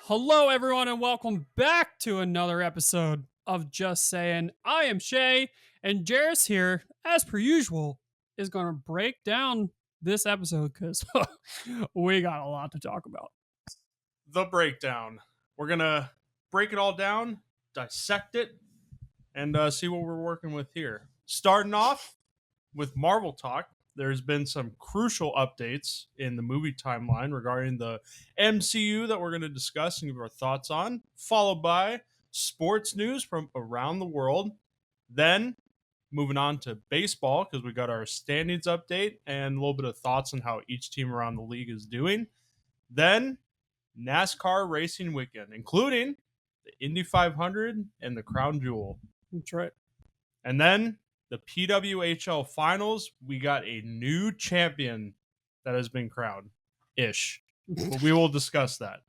Hello, everyone, and welcome back to another episode of Just Saying. I am Shay, and Jairus here, as per usual, is going to break down this episode because we got a lot to talk about. The breakdown. We're gonna break it all down, dissect it, and see what we're working with here. Starting off with Marvel talk, there's been some crucial updates in the movie timeline regarding the MCU that we're going to discuss and give our thoughts on, followed by sports news from around the world. Then moving on to baseball because we got our standings update and a little bit of thoughts on how each team around the league is doing. Then NASCAR racing weekend, including the Indy 500 and the Crown Jewel. That's right. And then the PWHL finals, we got a new champion that has been crowned ish. But we will discuss that.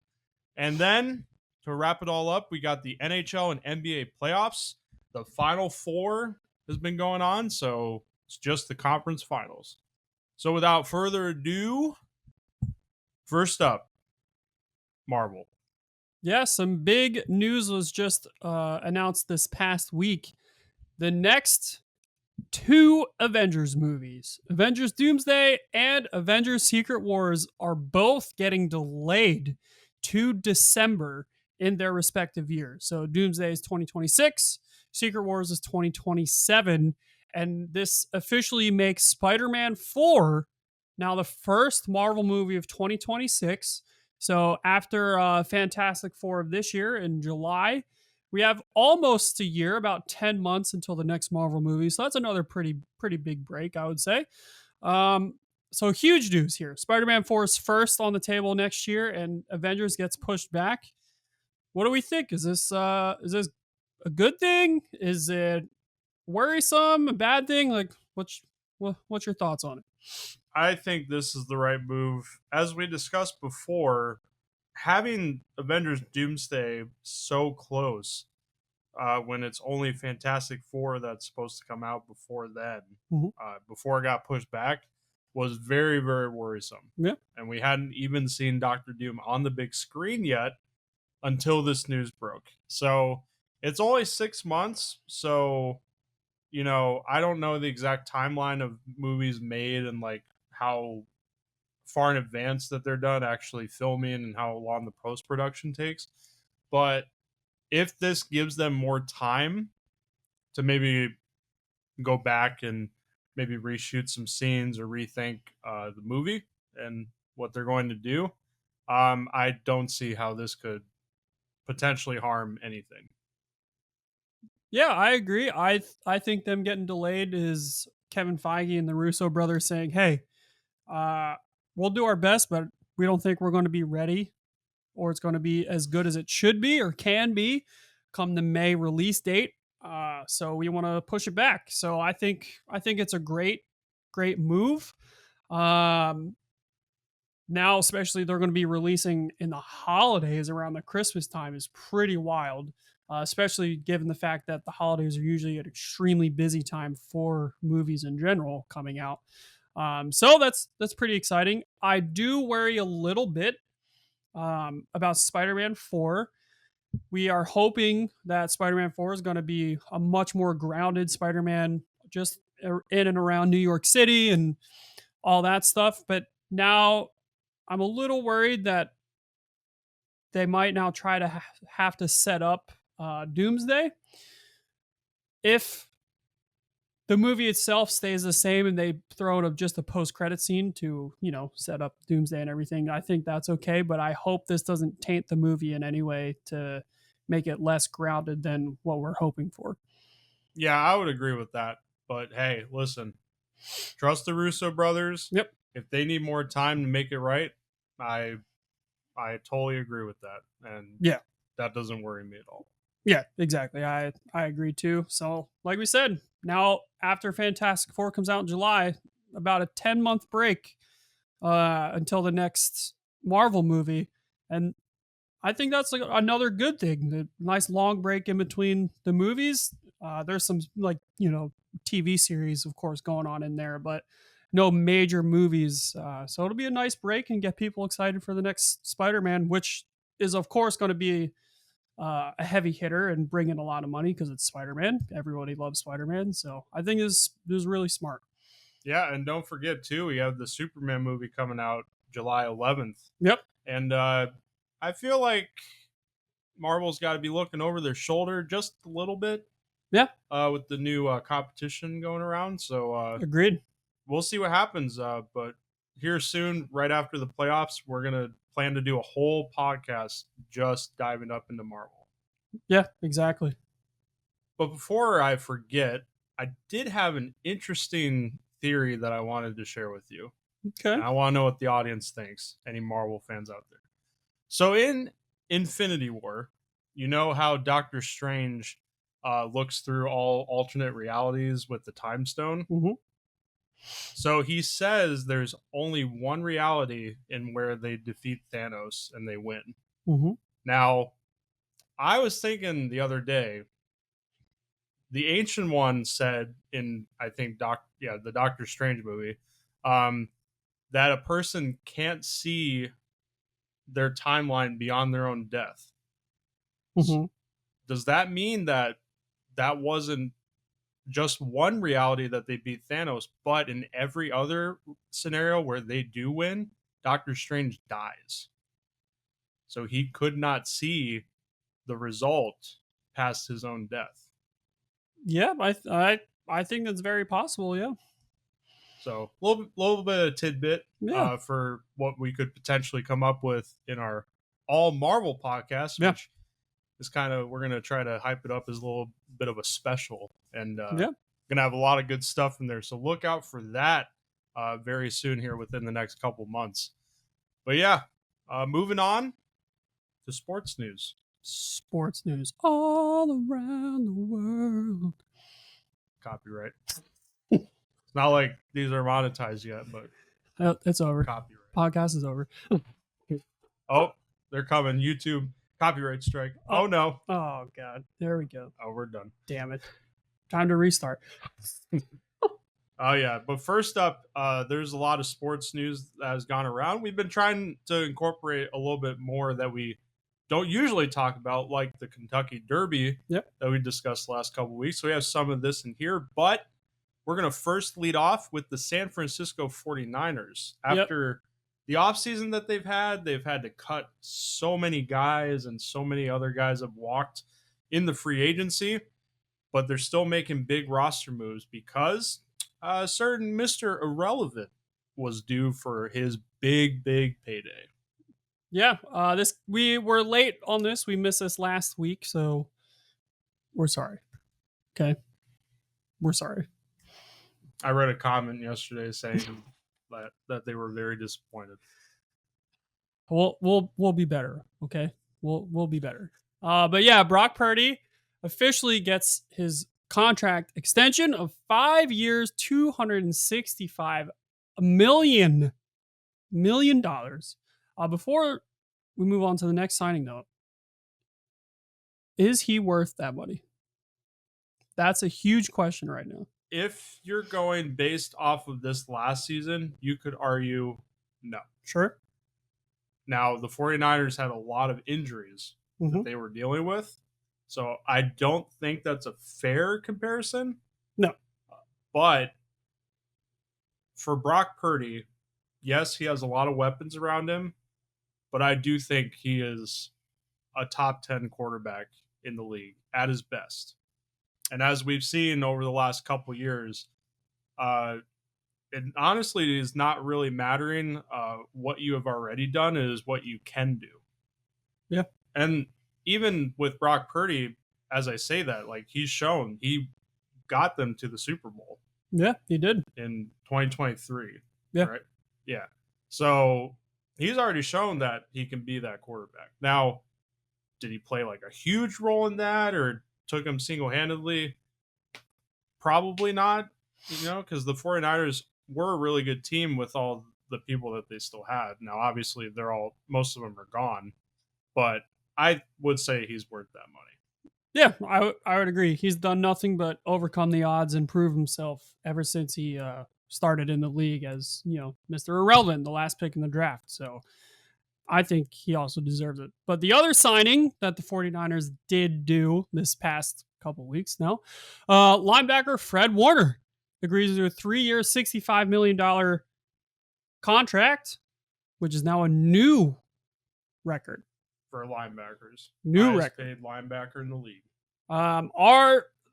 And then to wrap it all up, we got the NHL and NBA playoffs. The Final Four has been going on, so it's just the conference finals. So without further ado, first up, Marvel. Yeah, some big news was just announced this past week. The next two Avengers movies, Avengers Doomsday and Avengers Secret Wars, are both getting delayed to December in their respective years. So Doomsday is 2026, Secret Wars is 2027, and this officially makes Spider-Man 4 now the first Marvel movie of 2026. So after Fantastic Four of this year in July, we have almost a year, about 10 months until the next Marvel movie. So that's another pretty big break, I would say. So huge news here. Spider-Man 4 is first on the table next year, and Avengers gets pushed back. What do we think? Is this a good thing? Is it worrisome? A bad thing? Like, what's your thoughts on it? I think this is the right move. As we discussed before, having Avengers Doomsday so close when it's only Fantastic Four that's supposed to come out before then, before it got pushed back, was very, very worrisome. Yeah. And we hadn't even seen Doctor Doom on the big screen yet until this news broke. So it's only 6 months. So, I don't know the exact timeline of movies made and like how far in advance that they're done actually filming and how long the post production takes. But if this gives them more time to maybe go back and maybe reshoot some scenes or rethink the movie and what they're going to do, I don't see how this could potentially harm anything. Yeah, I agree. I think them getting delayed is Kevin Feige and the Russo brothers saying, "Hey, we'll do our best, but we don't think we're going to be ready, or it's going to be as good as it should be or can be come the May release date. So we want to push it back. So I think it's a great move. Now, especially they're going to be releasing in the holidays around the Christmas time is pretty wild. Especially given the fact that the holidays are usually an extremely busy time for movies in general coming out. So that's pretty exciting. I do worry a little bit about Spider-Man 4. We are hoping that Spider-Man 4 is going to be a much more grounded Spider-Man just in and around New York City and all that stuff. But now I'm a little worried that they might now try to have to set up Doomsday. If the movie itself stays the same and they throw in just a post-credit scene to, set up Doomsday and everything, I think that's okay. But I hope this doesn't taint the movie in any way to make it less grounded than what we're hoping for. Yeah, I would agree with that. But hey, listen, trust the Russo brothers. Yep. If they need more time to make it right, I totally agree with that. And yeah, that doesn't worry me at all. Yeah, exactly. I agree too. So, like we said, now after Fantastic Four comes out in July, about a 10-month break until the next Marvel movie. And I think that's like another good thing. The nice long break in between the movies. There's some TV series, of course, going on in there, but no major movies. So it'll be a nice break and get people excited for the next Spider-Man, which is of course going to be a heavy hitter and bring in a lot of money because it's Spider-Man. Everybody loves Spider-Man, so I think this is really smart. Yeah, and don't forget too, we have the Superman movie coming out July 11th, Yep. and I feel like Marvel's got to be looking over their shoulder just a little bit. Yeah. With the new competition going around, so Agreed. we'll see what happens. But here soon, right after the playoffs, we're gonna plan to do a whole podcast just diving up into Marvel. Yeah, exactly. But before I forget, I did have an interesting theory that I wanted to share with you. Okay. And I want to know what the audience thinks, any Marvel fans out there. So in Infinity War, you know how Doctor Strange looks through all alternate realities with the time stone? Mm-hmm. So he says there's only one reality in where they defeat Thanos and they win. Mm-hmm. Now, I was thinking the other day, the Ancient One said in I think the Doctor Strange movie, that a person can't see their timeline beyond their own death. Mm-hmm. Does that mean that that wasn't just one reality that they beat Thanos, but in every other scenario where they do win, Doctor Strange dies? So he could not see the result past his own death. Yeah, I think that's very possible. Yeah. So a little bit of tidbit Yeah. for what we could potentially come up with in our all Marvel podcast, Yeah. which is kind of, we're gonna try to hype it up as a little bit of a special, and Yeah. gonna have a lot of good stuff in there. So look out for that very soon here within the next couple months. But yeah, moving on to sports news. Sports news all around the world. Copyright. It's not like these are monetized yet, but It's over. copyright. Podcast is over. Oh, they're coming. YouTube copyright strike. Oh no. Oh god. There we go. Oh, we're done. Damn it. Time to restart. Oh yeah, but first up, there's a lot of sports news that has gone around. We've been trying to incorporate a little bit more that we don't usually talk about, like the Kentucky Derby Yep. that we discussed the last couple of weeks. So we have some of this in here, but we're going to first lead off with the San Francisco 49ers. After the offseason that they've had to cut so many guys, and so many other guys have walked in the free agency, but they're still making big roster moves because a certain Mr. Irrelevant was due for his big payday. Yeah, we were late on this. We missed this last week, so we're sorry. Okay, we're sorry. I read a comment yesterday saying that they were very disappointed. We'll be better. Okay, we'll be better. But yeah, Brock Purdy officially gets his contract extension of 5 years, $265 million. Before we move on to the next signing, though, is he worth that money? That's a huge question right now. If you're going based off of this last season, you could argue no. Sure. Now, the 49ers had a lot of injuries that they were dealing with, so I don't think that's a fair comparison. No. But for Brock Purdy, yes, he has a lot of weapons around him, but I do think he is a top 10 quarterback in the league at his best. And as we've seen over the last couple of years, it honestly is not really mattering what you have already done. It is what you can do. Yeah. And even with Brock Purdy, as I say that, like, he's shown he got them to the Super Bowl. Yeah, he did. In 2023. Yeah. Right? Yeah. So he's already shown that he can be that quarterback. Now, did he play like a huge role in that, or took him single-handedly? Probably not, because the 49ers were a really good team with all the people that they still had. Now, obviously, most of them are gone, but I would say he's worth that money. Yeah, I would agree. He's done nothing but overcome the odds and prove himself ever since he started in the league as, Mr. Irrelevant, the last pick in the draft. So I think he also deserves it. But the other signing that the 49ers did do this past couple weeks now, linebacker Fred Warner agrees to a 3-year, $65 million contract, which is now a new record. For linebackers. New Highest record. paid linebacker in the league.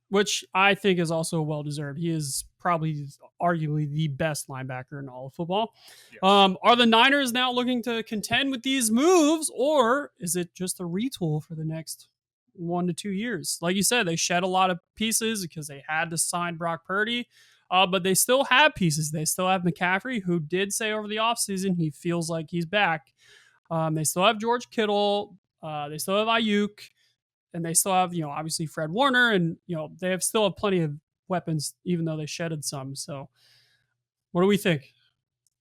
Which I think is also well deserved. He is probably arguably the best linebacker in all of football. Yes. Are the Niners now looking to contend with these moves, or is it just a retool for the next 1 to 2 years? Like you said, they shed a lot of pieces because they had to sign Brock Purdy, but they still have pieces. They still have McCaffrey, who did say over the offseason he feels like he's back. They still have George Kittle. They still have Ayuk. And they still have, obviously Fred Warner, and they still have plenty of weapons, even though they shedded some. So, what do we think?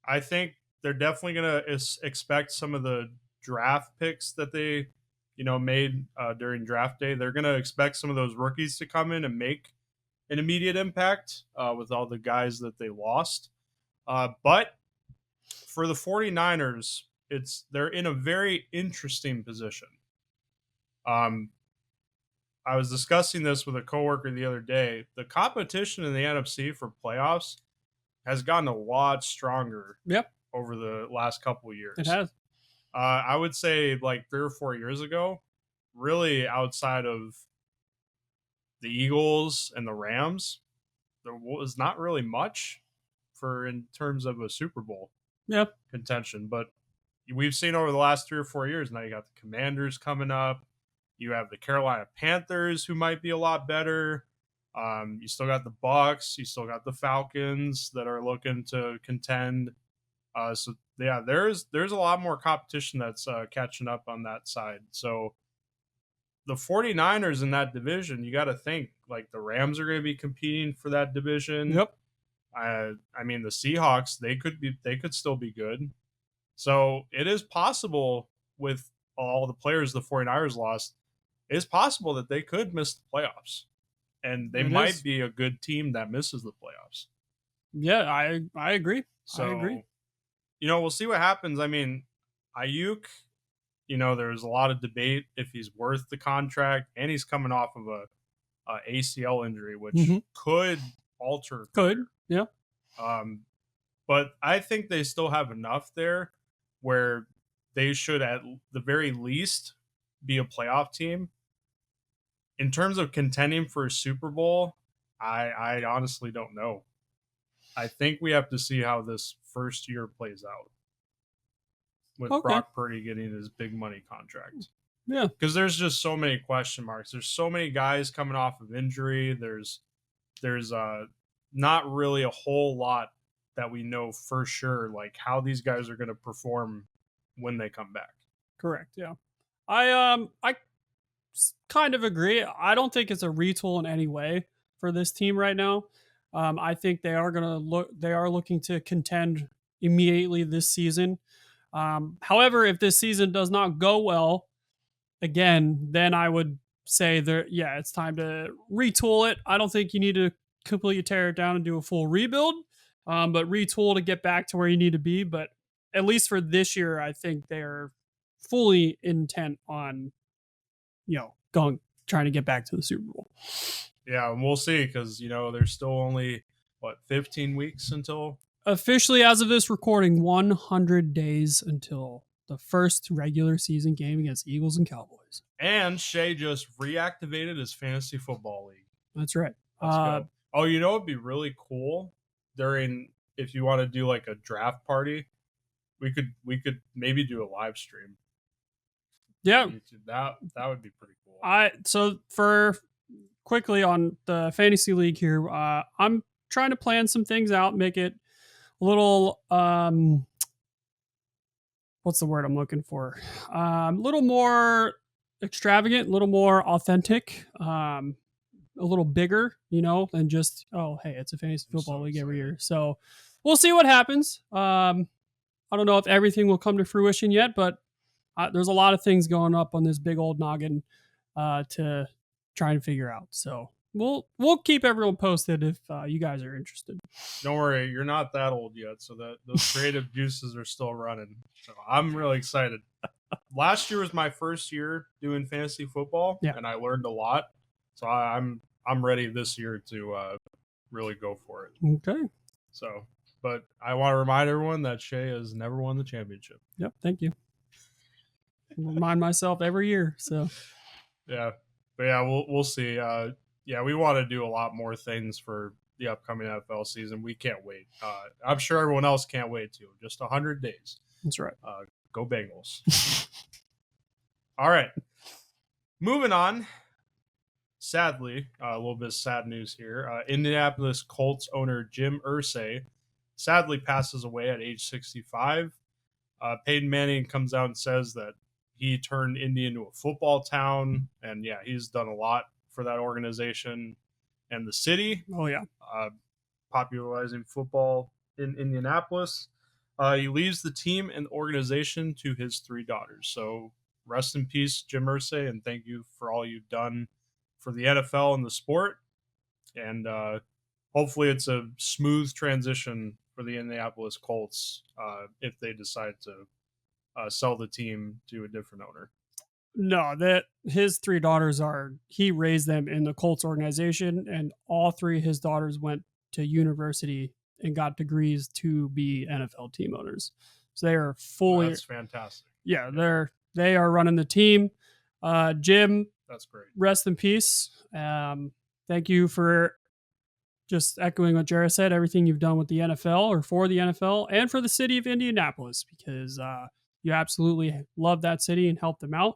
I think they're definitely going to expect some of the draft picks that they, made during draft day. They're going to expect some of those rookies to come in and make an immediate impact with all the guys that they lost. But for the 49ers, they're in a very interesting position. I was discussing this with a coworker the other day. The competition in the NFC for playoffs has gotten a lot stronger. Yep. Over the last couple of years. It has. I would say like 3 or 4 years ago, really outside of the Eagles and the Rams, there was not really much in terms of a Super Bowl contention. But we've seen over the last 3 or 4 years, now you got the Commanders coming up. You have the Carolina Panthers, who might be a lot better. You still got the Bucks. You still got the Falcons that are looking to contend. So yeah, there's a lot more competition that's catching up on that side. So the 49ers in that division, you got to think like the Rams are going to be competing for that division. Yep. I mean the Seahawks, they could still be good. So it is possible with all the players the 49ers lost, it is possible that they could miss the playoffs. And they might be a good team that misses the playoffs. Yeah, I agree. So, I agree. We'll see what happens. I mean, Ayuk, there's a lot of debate if he's worth the contract, and he's coming off of a ACL injury, which could alter. Yeah. But I think they still have enough there where they should at the very least be a playoff team. In terms of contending for a Super Bowl, I honestly don't know. I think we have to see how this first year plays out with Brock Purdy getting his big money contract. Yeah. Because there's just so many question marks. There's so many guys coming off of injury. There's not really a whole lot that we know for sure, like how these guys are going to perform when they come back. Correct. Yeah. I kind of agree. I don't think it's a retool in any way for this team right now. I think they are looking to contend immediately this season. However, if this season does not go well, again, then I would say it's time to retool it. I don't think you need to completely tear it down and do a full rebuild, but retool to get back to where you need to be. But at least for this year, I think they're fully intent on, trying to get back to the Super Bowl. Yeah, and we'll see because, there's still only, 15 weeks until? Officially, as of this recording, 100 days until the first regular season game against Eagles and Cowboys. And Shea just reactivated his fantasy football league. That's right. Let's go. Oh, it'd be really cool if you want to do like a draft party, we could maybe do a live stream. Yeah. That would be pretty cool. So for quickly on the fantasy league here, I'm trying to plan some things out, make it a little what's the word I'm looking for? A little more extravagant, a little more authentic, a little bigger, than just, hey, it's a fantasy football league every year. So we'll see what happens. I don't know if everything will come to fruition yet, but there's a lot of things going up on this big old noggin to try and figure out. So we'll keep everyone posted if you guys are interested. Don't worry, you're not that old yet, so that those creative juices are still running. So I'm really excited. last year was my first year doing fantasy football, Yeah. and I learned a lot. So I'm ready this year to really go for it. Okay. So, but I want to remind everyone that Shea has never won the championship. Yep. Thank you. Remind myself every year. So Yeah, but yeah, we'll see. Yeah, we want to do a lot more things for the upcoming NFL season. We can't wait. I'm sure everyone else can't wait too. Just 100 days. that's right. Go Bengals. All right, moving on. Sadly, a little bit of sad news here. Indianapolis Colts owner Jim Irsay sadly passes away at age 65. Peyton Manning comes out and says that he turned Indy into a football town, and yeah, he's done a lot for that organization and the city, Oh yeah. popularizing football in Indianapolis. He leaves the team and organization to his 3 daughters. So rest in peace, Jim Irsay, and thank you for all you've done for the NFL and the sport. And hopefully, it's a smooth transition for the Indianapolis Colts if they decide to sell the team to a different owner. No, that his 3 daughters he raised them in the Colts organization, and all 3 of his daughters went to university and got degrees to be NFL team owners. So they are fully. That's fantastic. Yeah, they are running the team. Jim, That's great. rest in peace. Thank you for just echoing what Jared said, everything you've done with the NFL or for the NFL and for the city of Indianapolis, because you absolutely love that city and helped them out.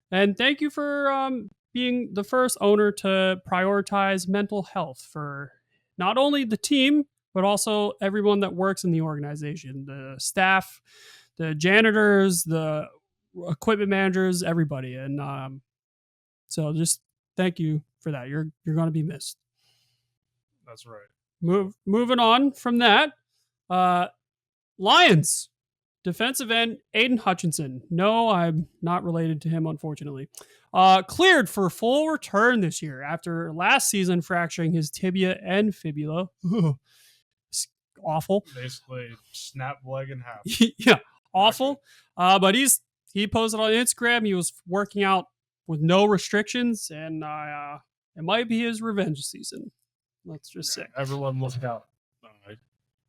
And thank you for being the first owner to prioritize mental health for not only the team, but also everyone that works in the organization, the staff, the janitors, the equipment managers, everybody. And so just thank you for that. You're going to be missed. That's right. Moving on from that, Lions defensive end Aiden Hutchinson. No, I'm not related to him, unfortunately. Cleared for full return this year after last season fracturing his tibia and fibula. It's awful. Basically, snap leg in half. Yeah, awful. But he posted on Instagram. He was working out with no restrictions, and it might be his revenge season. Let's just say. Everyone look out.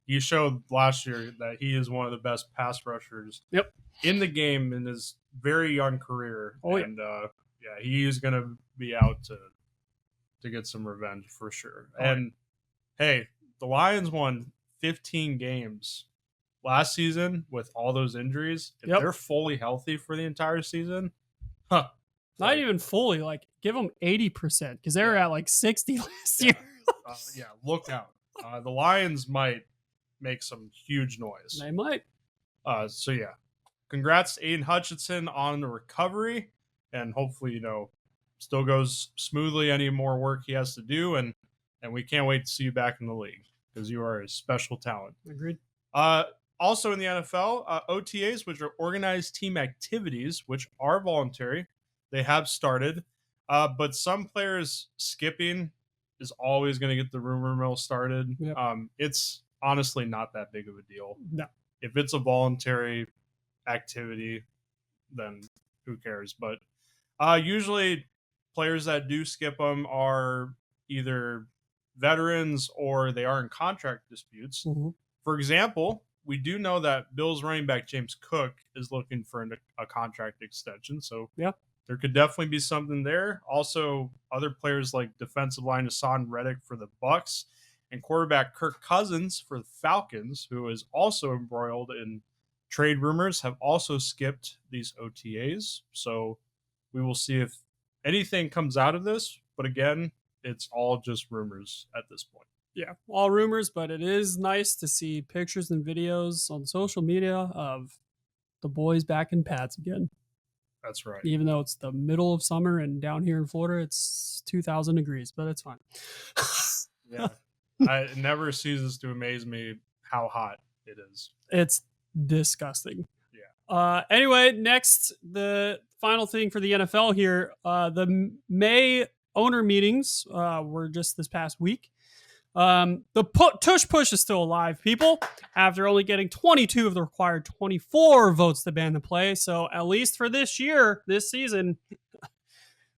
He showed last year that he is one of the best pass rushers in the game in his very young career. Oh, and yeah, he is going to be out to get some revenge for sure. And hey, the Lions won 15 games last season with all those injuries. If they're fully healthy for the entire season, not even fully, like give them 80% because they were at like 60 last year. Yeah, look out. The Lions might make some huge noise. They might. So yeah, congrats to Aiden Hutchinson on the recovery, and hopefully, still goes smoothly. Any more work he has to do, and we can't wait to see you back in the league because you are a special talent. Agreed. Also in the NFL, OTAs, which are organized team activities, which are voluntary, they have started, but some players skipping is always going to get the rumor mill started. Yep. It's honestly not that big of a deal. No. If it's a voluntary activity, then who cares? But usually players that do skip them are either veterans or they are in contract disputes. Mm-hmm. For example, we do know that Bills running back James Cook is looking for a contract extension. So there could definitely be something there. Also, other players like defensive line Hassan Reddick for the Bucks and quarterback Kirk Cousins for the Falcons, who is also embroiled in trade rumors, have also skipped these OTAs. So we will see if anything comes out of this. But again, it's all just rumors at this point. Yeah, all rumors, but it is nice to see pictures and videos on social media of the boys back in pads again. That's right. Even though it's the middle of summer and down here in Florida, it's 2,000 degrees, but it's fine. Yeah. It never ceases to amaze me how hot it is. It's disgusting. Yeah. Anyway, next, the final thing for the NFL here. The May owner meetings were just this past week. The tush push is still alive, people, after only getting 22 of the required 24 votes to ban the play. So at least for this year, this season,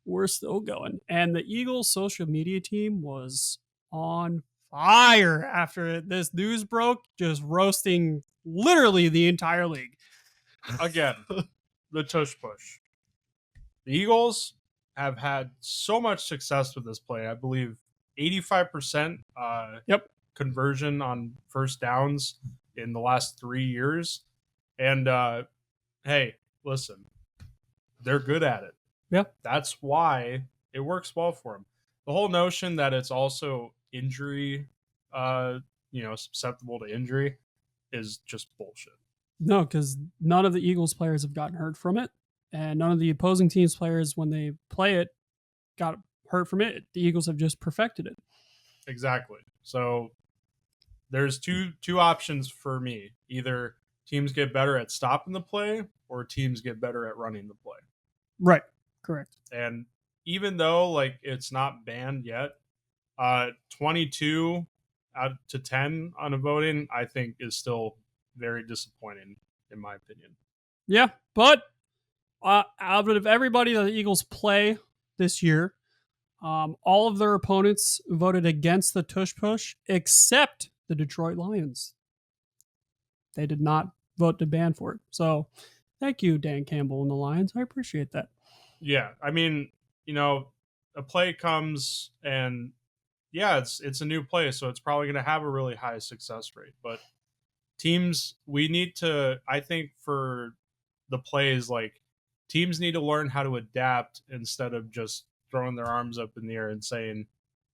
we're still going. And the Eagles social media team was on fire after this news broke, just roasting literally the entire league. Again, the tush push. The Eagles have had so much success with this play. I believe 85% conversion on first downs in the last 3 years. And hey, listen, they're good at it. Yeah. That's why it works well for them. The whole notion that it's also injury, susceptible to injury is just bullshit. No, because none of the Eagles players have gotten hurt from it. And none of the opposing team's players, when they play it, got hurt from it. The Eagles have just perfected it. Exactly. So there's two options for me. Either teams get better at stopping the play or teams get better at running the play. Right. Correct. And even though it's not banned yet, 22 out to 10 on a voting, I think is still very disappointing in my opinion. Yeah, but out of everybody that the Eagles play this year, all of their opponents voted against the tush push except the Detroit Lions. They did not vote to ban for it. So thank you, Dan Campbell and the Lions. I appreciate that. Yeah, I mean, a play comes and it's a new play, so it's probably going to have a really high success rate. But teams, we need to, I think for the plays, teams need to learn how to adapt instead of just throwing their arms up in the air and saying,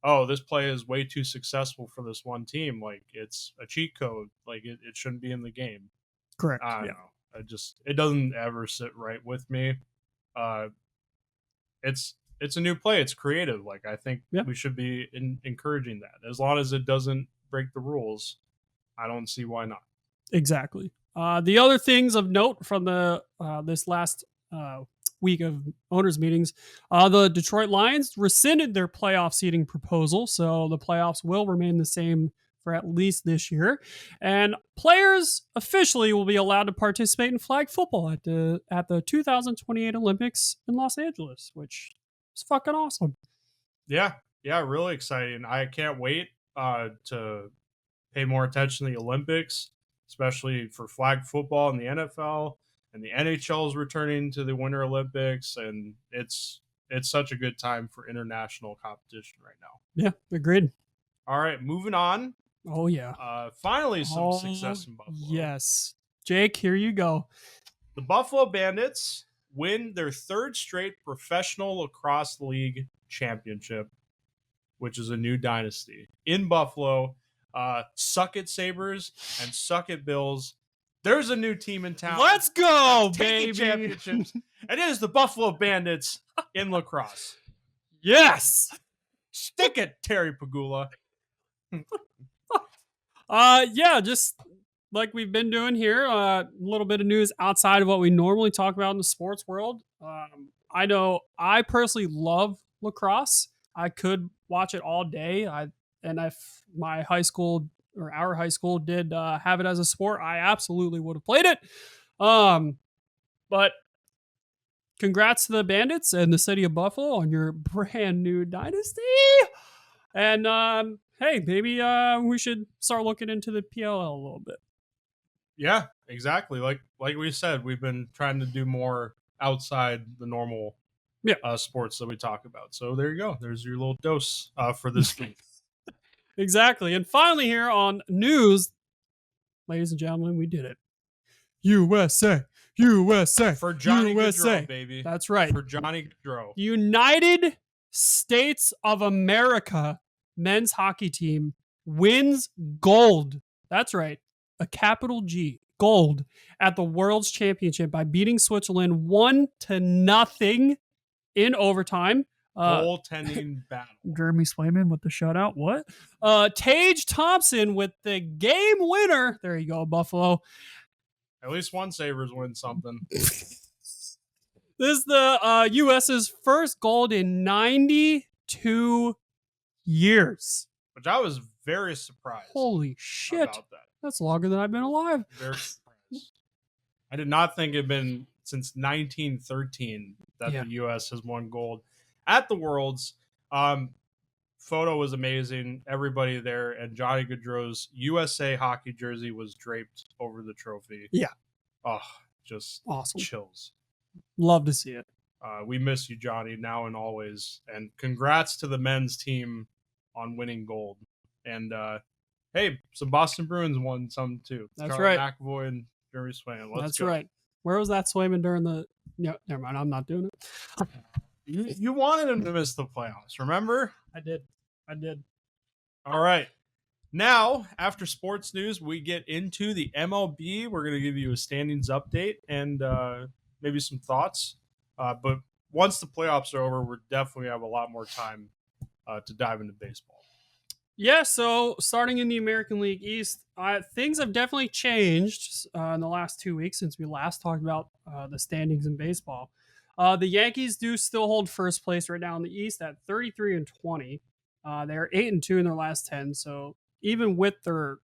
oh, this play is way too successful for this one team. It's a cheat code. It shouldn't be in the game. Correct. I don't know. It doesn't ever sit right with me. It's a new play. It's creative. I think we should be encouraging that. As long as it doesn't break the rules, I don't see why not. Exactly. The other things of note from the this last week of owners meetings, the Detroit Lions rescinded their playoff seeding proposal, so the playoffs will remain the same for at least this year, and players officially will be allowed to participate in flag football at the 2028 Olympics in Los Angeles, which is fucking awesome. Yeah, really exciting. I can't wait to pay more attention to the Olympics, especially for flag football in the NFL, and the NHL is returning to the Winter Olympics, and it's such a good time for international competition right now. Yeah, agreed. All right, moving on. Oh yeah. Finally some success in Buffalo. Yes. Jake, here you go. The Buffalo Bandits win their third straight professional lacrosse league championship, which is a new dynasty in Buffalo. Suck it, Sabres, and suck it, Bills. There's a new team in town. Let's go, baby! Championships. It is the Buffalo Bandits in lacrosse. Yes! Stick it, Terry Pagula. Just like we've been doing here, a little bit of news outside of what we normally talk about in the sports world. I know I personally love lacrosse. I could watch it all day. If my high school or our high school did have it as a sport, I absolutely would have played it. But congrats to the Bandits and the city of Buffalo on your brand new dynasty. And hey, maybe we should start looking into the PLL a little bit. Yeah, exactly. Like we said, we've been trying to do more outside the normal sports that we talk about. So there you go. There's your little dose for this week. Exactly. And finally here on news, ladies and gentlemen, we did it. USA. For Johnny USA. Gaudreau, baby. That's right. For Johnny Gaudreau. The United States of America men's hockey team wins gold. That's right. A capital G. Gold at the World's Championship by beating Switzerland 1-0 in overtime. Goaltending battle. Jeremy Swayman with the shutout. What? Tage Thompson with the game winner. There you go, Buffalo. At least one Sabres win something. This is the U.S.'s first gold in 92 years. which I was very surprised Holy shit. about that. That's longer than I've been alive. Very surprised. I did not think it had been since 1913 that Yeah. the U.S. has won gold at the Worlds. Photo was amazing. Everybody there, and Johnny Gaudreau's USA hockey jersey was draped over the trophy. Yeah. Oh, just Awesome. chills. Love to see it. We miss you, Johnny, now and always. And congrats to the men's team on winning gold. And hey, some Boston Bruins won some too. That's Carl right. McAvoy and Jeremy Swayman. That's go. right. Where was that Swayman during the? No, never mind. I'm not doing it. You wanted him to miss the playoffs, remember? I did. All right. Now, after sports news, we get into the MLB. We're going to give you a standings update and maybe some thoughts. But once the playoffs are over, we're definitely have a lot more time to dive into baseball. Yeah, so starting in the American League East, things have definitely changed in the last 2 weeks since we last talked about the standings in baseball. The Yankees do still hold first place right now in the East at 33-20. They're 8-2 in their last 10. So even with their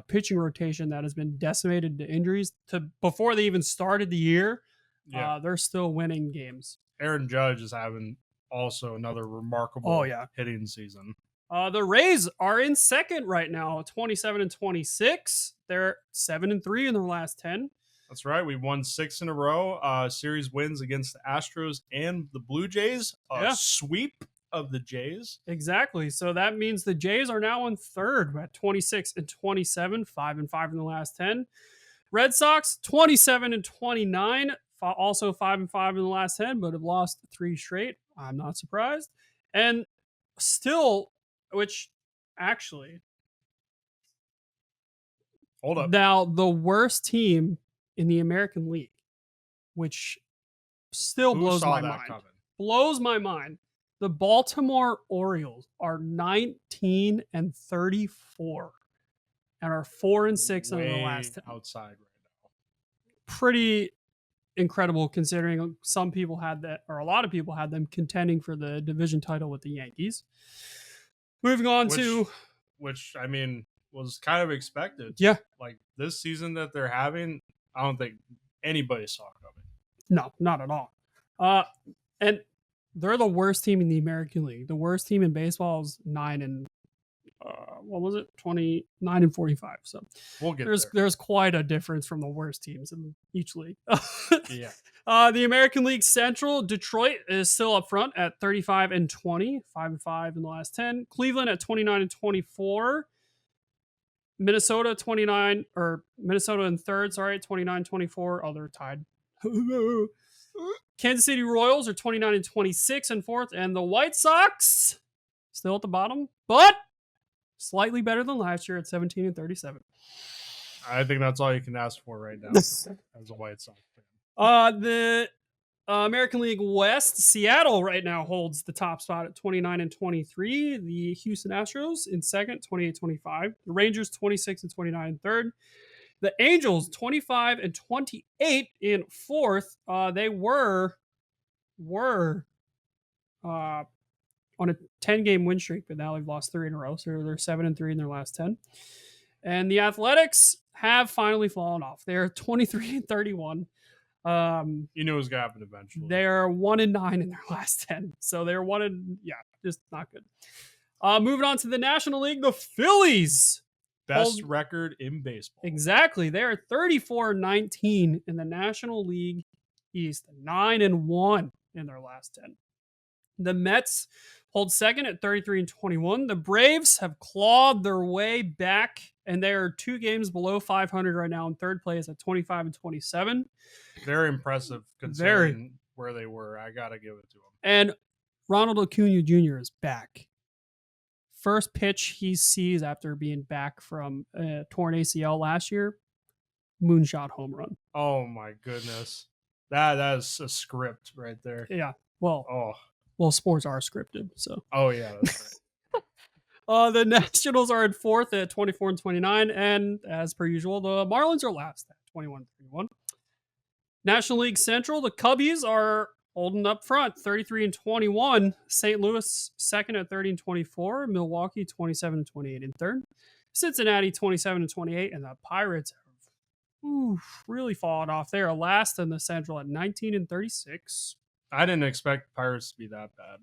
pitching rotation that has been decimated to injuries before they even started the year, they're still winning games. Aaron Judge is having also another remarkable hitting season. The Rays are in second right now, 27-26. They're 7-3 in their last 10. That's right. We won 6 in a row. Series wins against the Astros and the Blue Jays. Sweep of the Jays. Exactly. So that means the Jays are now in third at 26-27, 5-5 in the last 10. Red Sox 27-29, also 5-5 in the last 10, but have lost 3 straight. I'm not surprised. And still, which actually, hold up. Now the worst team in the American League, which still blows my mind. Blows my mind. The Baltimore Orioles are 19-34 and are 4-6 in the last 10. Outside right now. Pretty incredible considering some people had that, or a lot of people had them contending for the division title with the Yankees. Moving on which I mean was kind of expected. Yeah. Like this season that they're having, I don't think anybody saw coming. No, not at all. And they're the worst team in the American League. The worst team in baseball is 29-45. So we'll get there's quite a difference from the worst teams in each league. Yeah. The American League Central, Detroit is still up front at 35-20, 5-5 in the last 10. Cleveland at 29-24. Minnesota in third, 29-24. Oh, they're tied. Kansas City Royals are 29-26 in fourth, and the White Sox still at the bottom, but slightly better than last year at 17-37. I think that's all you can ask for right now as a White Sox fan. The American League West, Seattle right now holds the top spot at 29-23. The Houston Astros in second, 28-25. The Rangers 26-29 in third. The Angels 25-28 in fourth. They were on a 10-game win streak, but now they've lost 3 in a row. So they're 7-3 in their last 10. And the Athletics have finally fallen off. They're 23-31. You knew it was gonna happen eventually. They're 1-9 in their last 10. So they're just not good. Moving on to the National League, the Phillies. Best record in baseball. Exactly. They are 34-19 in the National League East, 9-1 in their last 10. The Mets hold second at 33-21. The Braves have clawed their way back, and they are 2 games below 500 right now in third place at 25-27. Very impressive considering where they were. I got to give it to them. And Ronald Acuna Jr. is back. First pitch he sees after being back from a torn ACL last year, moonshot home run. Oh my goodness. That is a script right there. Yeah. Well, sports are scripted, so. Oh yeah, that's right. The Nationals are in fourth at 24-29, and as per usual, the Marlins are last at 21-31. National League Central, the Cubbies are holding up front, 33-21. St. Louis second at 30-24. Milwaukee 27-28 in third. Cincinnati 27-28, and the Pirates have really fallen off. They are last in the Central at 19-36. I didn't expect Pirates to be that bad.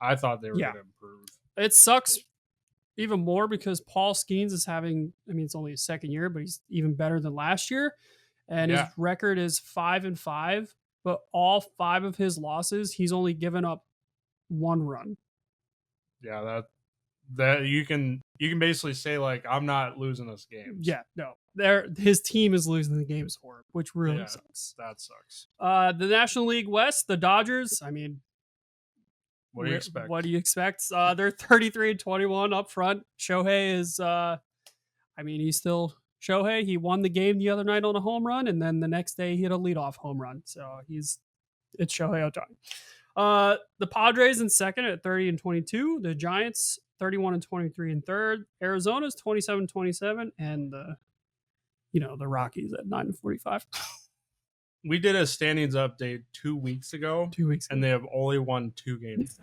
I thought they were going to improve. It sucks even more because Paul Skeens is having, I mean, it's only his second year, but he's even better than last year. And his record is 5-5, but all 5 of his losses, he's only given up 1 run. Yeah, that you can basically say, like, I'm not losing this game. Yeah, no. His team is losing the games for him, which really sucks. That sucks. The National League West, the Dodgers, I mean, what do you expect? What do you expect? They're 33-21 up front. Shohei is, he's still Shohei. He won the game the other night on a home run, and then the next day he hit a leadoff home run. So it's Shohei Ohtani. The Padres in second at 30-22. The Giants 31-23 in third. Arizona's 27-27, and the Rockies at 9-45. We did a standings update 2 weeks ago. 2 weeks ago. And they have only won 2 games.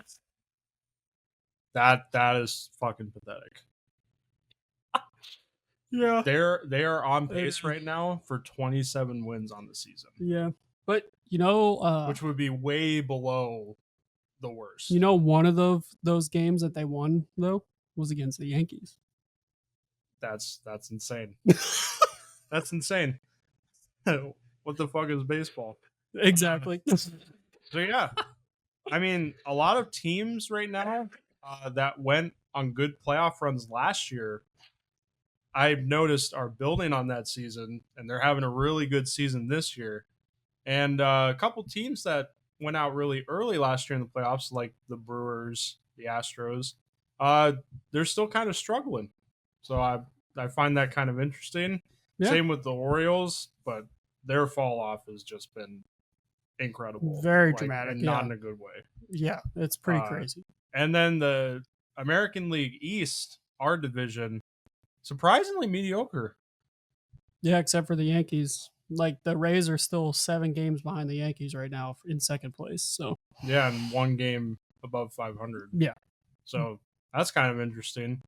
That is fucking pathetic. Yeah. They are on pace right now for 27 wins on the season. Yeah. But which would be way below the worst. One of those games that they won though was against the Yankees. That's insane. That's insane. What the fuck is baseball? Exactly. So yeah, I mean, a lot of teams right now that went on good playoff runs last year, I've noticed are building on that season, and they're having a really good season this year. And a couple teams that went out really early last year in the playoffs, like the Brewers, the Astros, they're still kind of struggling. So I find that kind of interesting. Yeah. Same with the Orioles, but their fall off has just been incredible. Very dramatic. And not in a good way. Yeah, it's pretty crazy. And then the American League East, our division, surprisingly mediocre. Yeah, except for the Yankees. Like, the Rays are still 7 games behind the Yankees right now in second place. So yeah, and 1 game above 500. Yeah. So that's kind of interesting.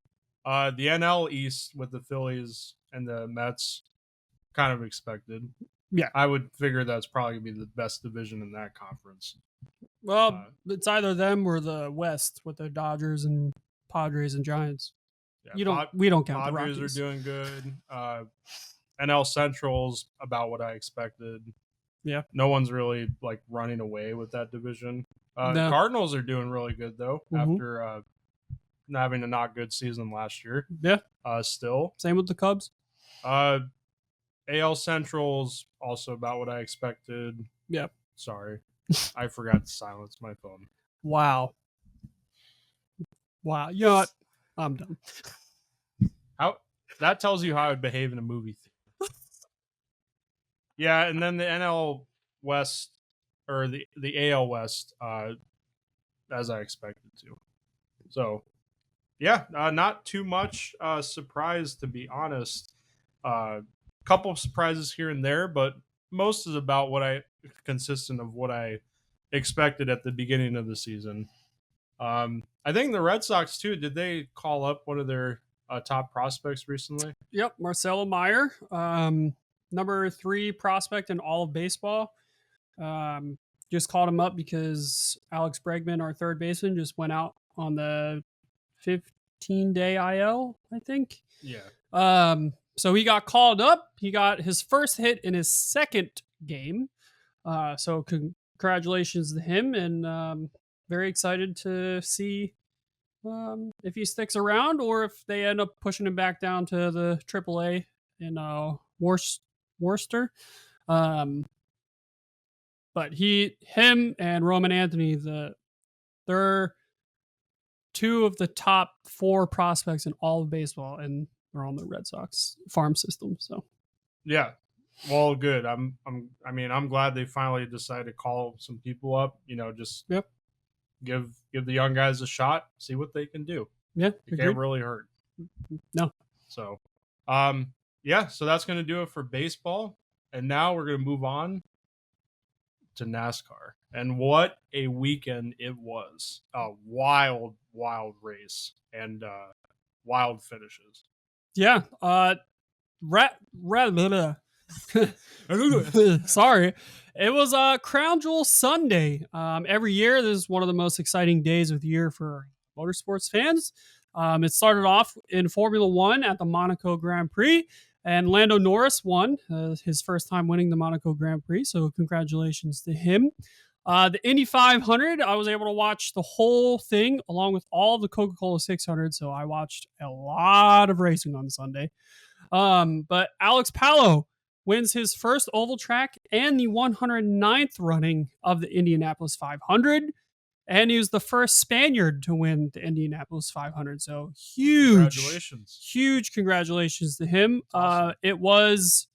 The NL East with the Phillies and the Mets, kind of expected. Yeah. I would figure that's probably going to be the best division in that conference. Well, it's either them or the West with the Dodgers and Padres and Giants. Yeah, we don't count Padres the Rockies. Are doing good. NL Central's about what I expected. Yeah. No one's really like running away with that division. No. Cardinals are doing really good though, after having a not good season last year. Yeah. Still. Same with the Cubs. AL Central's also about what I expected. Yeah. Sorry. I forgot to silence my phone. Wow. You know what? I'm done. That tells you how I would behave in a movie theater. Yeah, and then the NL West, or the AL West, as I expected to. So, yeah, not too much surprise, to be honest. Couple of surprises here and there, but most is about consistent of what I expected at the beginning of the season. I think the Red Sox too. Did they call up one of their top prospects recently? Yep, Marcelo Meyer, number 3 prospect in all of baseball. Just called him up because Alex Bregman, our third baseman, just went out on the 15-day IL, I think. Yeah. So he got called up. He got his first hit in his second game. So congratulations to him, and very excited to see if he sticks around or if they end up pushing him back down to the AAA in Worcester. But him and Roman Anthony, they're 2 of the top 4 prospects in all of baseball, and they're on the Red Sox farm system. So yeah, well, good. I'm glad they finally decided to call some people up. Just give the young guys a shot, see what they can do. Yeah, it can't really hurt. No. So, yeah. So that's going to do it for baseball, and now we're going to move on to NASCAR. And what a weekend it was. A wild, wild race and wild finishes. Yeah. Sorry. It was Crown Jewel Sunday. Every year, this is one of the most exciting days of the year for motorsports fans. It started off in Formula One at the Monaco Grand Prix, and Lando Norris won his first time winning the Monaco Grand Prix. So, congratulations to him. The Indy 500, I was able to watch the whole thing along with all the Coca Cola 600. So, I watched a lot of racing on Sunday. But Alex Palou wins his first oval track and the 109th running of the Indianapolis 500. And he was the first Spaniard to win the Indianapolis 500. So huge congratulations to him. Awesome. It was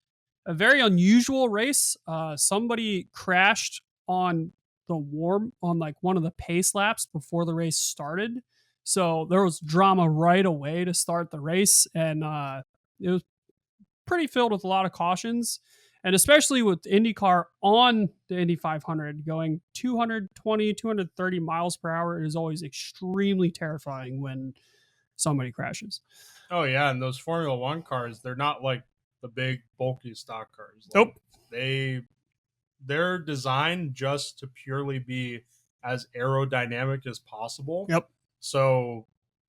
a very unusual race. Somebody crashed on like one of the pace laps before the race started. So there was drama right away to start the race. And it was pretty filled with a lot of cautions, and especially with IndyCar on the Indy 500 going 220, 230 miles per hour, it is always extremely terrifying when somebody crashes. Oh yeah, and those Formula One cars, they're not like the big bulky stock cars. Nope. They're designed just to purely be as aerodynamic as possible. Yep. So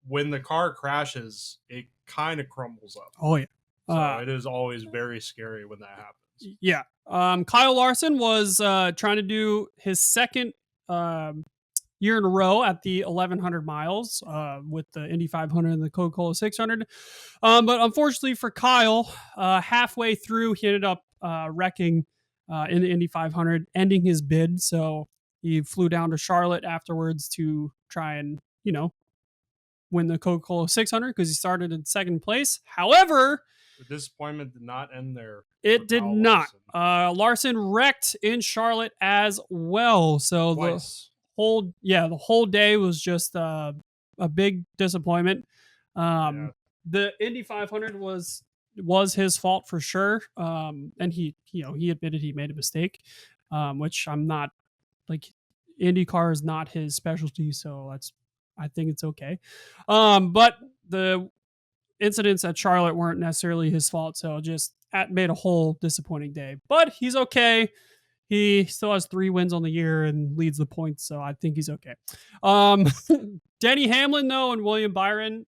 when the car crashes, it kind of crumbles up. Oh yeah. So it is always very scary when that happens. Yeah. Kyle Larson was trying to do his second year in a row at the 1100 miles with the Indy 500 and the Coca-Cola 600. But unfortunately for Kyle, halfway through, he ended up wrecking in the Indy 500, ending his bid. So he flew down to Charlotte afterwards to try and, win the Coca-Cola 600 because he started in second place. However, the disappointment did not end there. It did not. Larson wrecked in Charlotte as well. So Twice. the whole day was just a big disappointment. The Indy 500 was his fault for sure. And he admitted he made a mistake, which I'm not like. IndyCar is not his specialty, so I think it's okay. But the incidents at Charlotte weren't necessarily his fault, so just made a whole disappointing day. But he's okay. He still has 3 wins on the year and leads the points, so I think he's okay. Denny Hamlin, though, and William Byron,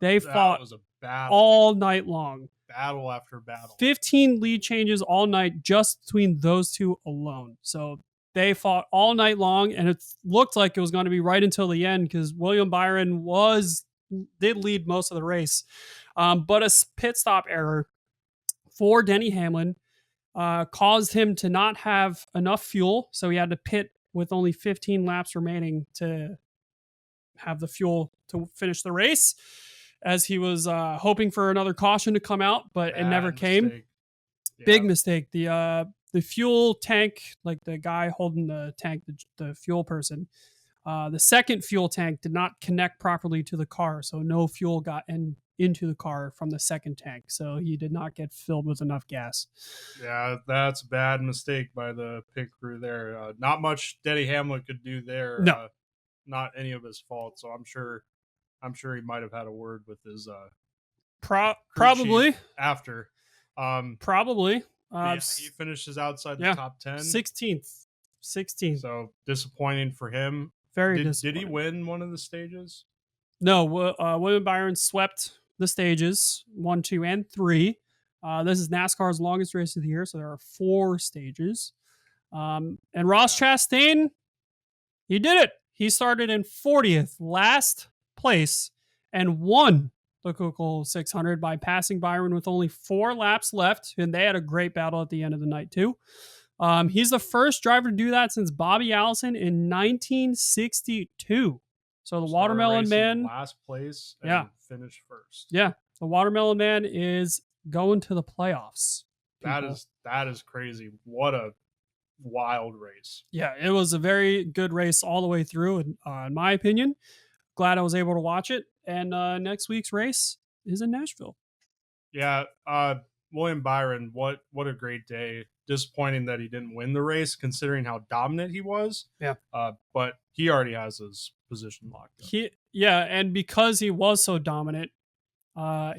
they fought all night long. Battle after battle. 15 lead changes all night just between those two alone. So they fought all night long, and it looked like it was going to be right until the end because William Byron did lead most of the race. But a pit stop error for Denny Hamlin caused him to not have enough fuel. So he had to pit with only 15 laps remaining to have the fuel to finish the race, as he was hoping for another caution to come out, but it never came. Yeah. Big mistake. The fuel tank, like the guy holding the tank, the fuel person, the second fuel tank did not connect properly to the car, so no fuel got into the car from the second tank, so he did not get filled with enough gas. Yeah, that's a bad mistake by the pit crew there. Not much Denny Hamlin could do there. No. Not any of his fault, so I'm sure he might have had a word with his probably after. Probably. Yeah, he finishes outside the top 10. 16th. So disappointing for him. Very disappointing. Did he win one of the stages? No, William Byron swept the stages 1, 2, and 3. This is NASCAR's longest race of the year, so there are 4 stages. And Ross Chastain, he did it. He started in 40th, last place, and won the Coca-Cola 600 by passing Byron with only 4 laps left, and they had a great battle at the end of the night too. He's the first driver to do that since Bobby Allison in 1962. So the Watermelon Man, last place, and finished first. Yeah, the Watermelon Man is going to the playoffs. People. That is crazy. What a wild race. Yeah, it was a very good race all the way through, in my opinion. Glad I was able to watch it. And next week's race is in Nashville. Yeah, William Byron, what a great day disappointing that he didn't win the race, considering how dominant he was. Yeah. But he already has his position locked up. And because he was so dominant,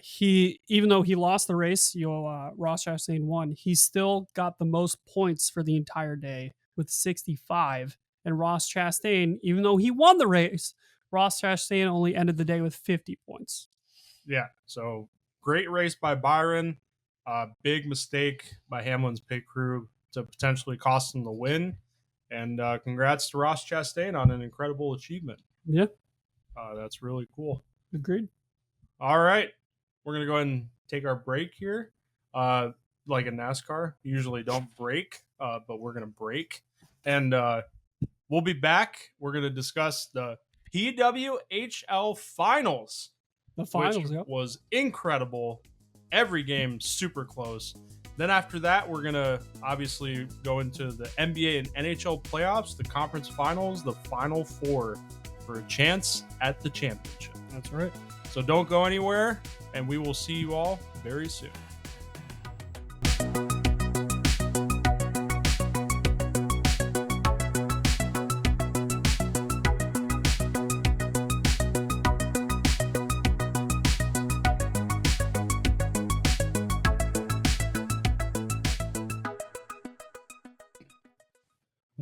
he even though he lost the race, Ross Chastain won. He still got the most points for the entire day with 65, and Ross Chastain, even though he won the race, Ross Chastain only ended the day with 50 points. Yeah, so great race by Byron. Big mistake by Hamlin's pit crew to potentially cost him the win. And congrats to Ross Chastain on an incredible achievement. Yeah, that's really cool. agreed. All right, we're gonna go ahead and take our break here. Like in NASCAR, usually don't break, but we're gonna break, and we'll be back. We're gonna discuss the PWHL finals. The finals, which yep. was incredible. Every game super close. Then after that, we're gonna obviously go into the NBA and NHL playoffs, the conference finals, the Final Four for a chance at the championship. That's right. So don't go anywhere, and we will see you all very soon.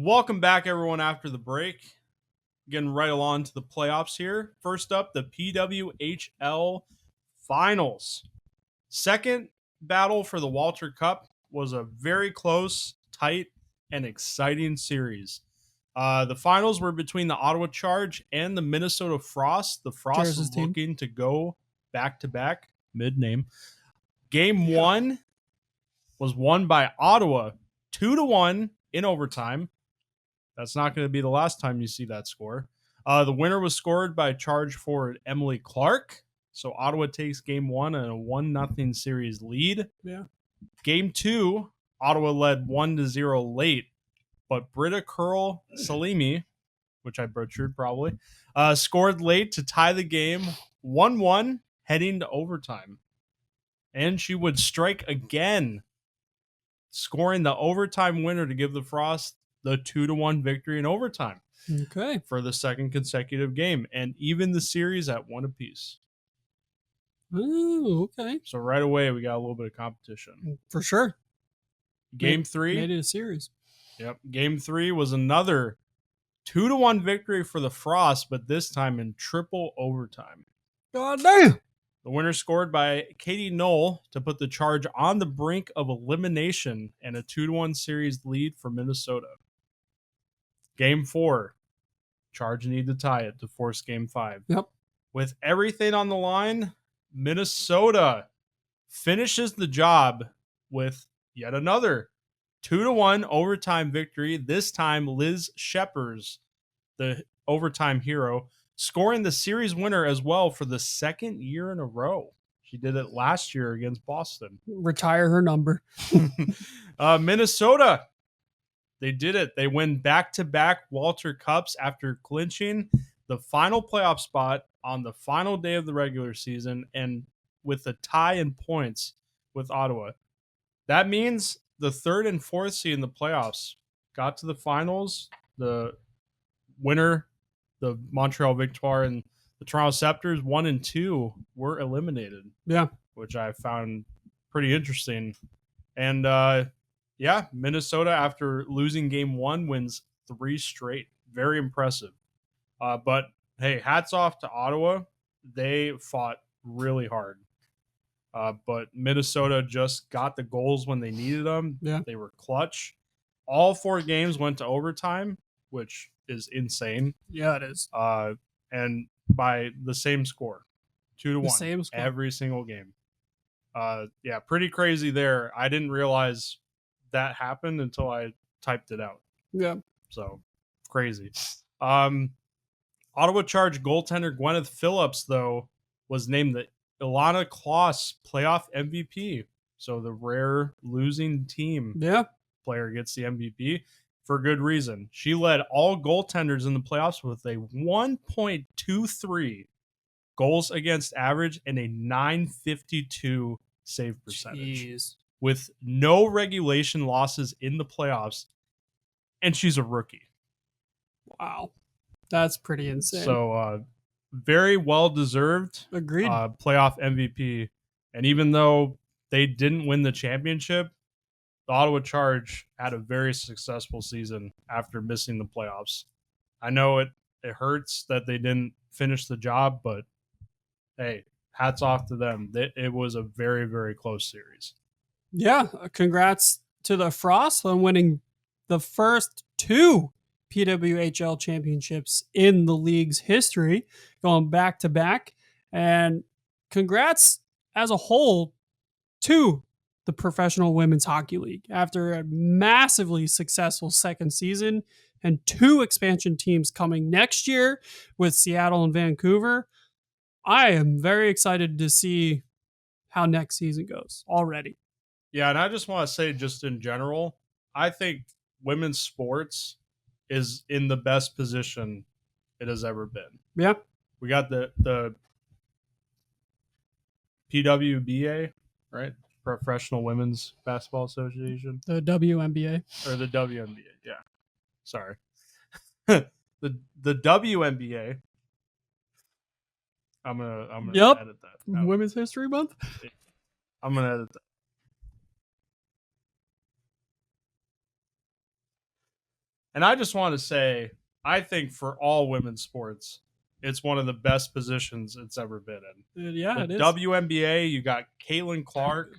Welcome back, everyone, after the break. Getting right along to the playoffs here. First up, the PWHL finals. Second battle for the Walter Cup was a very close, tight, and exciting series. The finals were between the Ottawa Charge and the Minnesota Frost. The Frost Cheers, was team. looking to go back-to-back, mid-name. Game 1 was won by Ottawa 2-1 in overtime. That's not going to be the last time you see that score. The winner was scored by Charge forward Emily Clark. So Ottawa takes game 1 and a 1-0 series lead. Yeah. Game 2, Ottawa led 1-0 late, but Britta Curl Salimi, which I butchered probably, scored late to tie the game 1-1 heading to overtime. And she would strike again, scoring the overtime winner to give the Frost the 2-1 victory in overtime. Okay. For the second consecutive game, and even the series at 1 apiece. Oh, okay. So right away, we got a little bit of competition. For sure. Game 3. Made it a series. Yep. Game 3 was another 2-1 victory for the Frost, but this time in triple overtime. God damn. The winner scored by Katie Knoll to put the Charge on the brink of elimination and a 2-1 series lead for Minnesota. Game 4. Charge need to tie it to force game 5. Yep. With everything on the line, Minnesota finishes the job with yet another 2-1 overtime victory. This time, Liz Sheppers, the overtime hero, scoring the series winner as well for the second year in a row. She did it last year against Boston. Retire her number. Minnesota, they did it. They win back-to-back Walter Cups after clinching the final playoff spot on the final day of the regular season and with a tie in points with Ottawa. That means the third and fourth seed in the playoffs got to the finals. The winner, the Montreal Victoire and the Toronto Scepters, 1 and 2, were eliminated. Yeah. Which I found pretty interesting. And Minnesota, after losing game 1, wins 3 straight. Very impressive. But hey, hats off to Ottawa. They fought really hard. But Minnesota just got the goals when they needed them. Yeah. They were clutch. All 4 games went to overtime, which is insane. Yeah, it is. And by the same score, 2-1, same score. every single game. Pretty crazy there. I didn't realize that happened until I typed it out. Yeah. So crazy. Ottawa Charge goaltender Gwyneth Phillips, though, was named the Ilana Kloss playoff MVP. So the rare losing team player gets the MVP for good reason. She led all goaltenders in the playoffs with a 1.23 goals against average and a .952 save percentage. Jeez. with no regulation losses in the playoffs, and she's a rookie. Wow. That's pretty insane. So very well deserved Agreed. playoff MVP. And even though they didn't win the championship, the Ottawa Charge had a very successful season after missing the playoffs. I know it hurts that they didn't finish the job, but hey, hats off to them. It was a very, very close series. Yeah, congrats to the Frost on winning the first 2 PWHL championships in the league's history, going back to back. And congrats as a whole to the Professional Women's Hockey League after a massively successful second season and 2 expansion teams coming next year with Seattle and Vancouver. I am very excited to see how next season goes already. Yeah, and I just want to say, just in general, I think women's sports is in the best position it has ever been. Yeah. We got the PWBA, right? Professional Women's Basketball Association, The WNBA. or the WNBA. Yeah, sorry, the WNBA. I'm gonna edit that. out. Women's History Month. I'm gonna edit that. And I just want to say, I think for all women's sports, it's one of the best positions it's ever been in. Yeah, The it is. WNBA, you got Caitlin Clark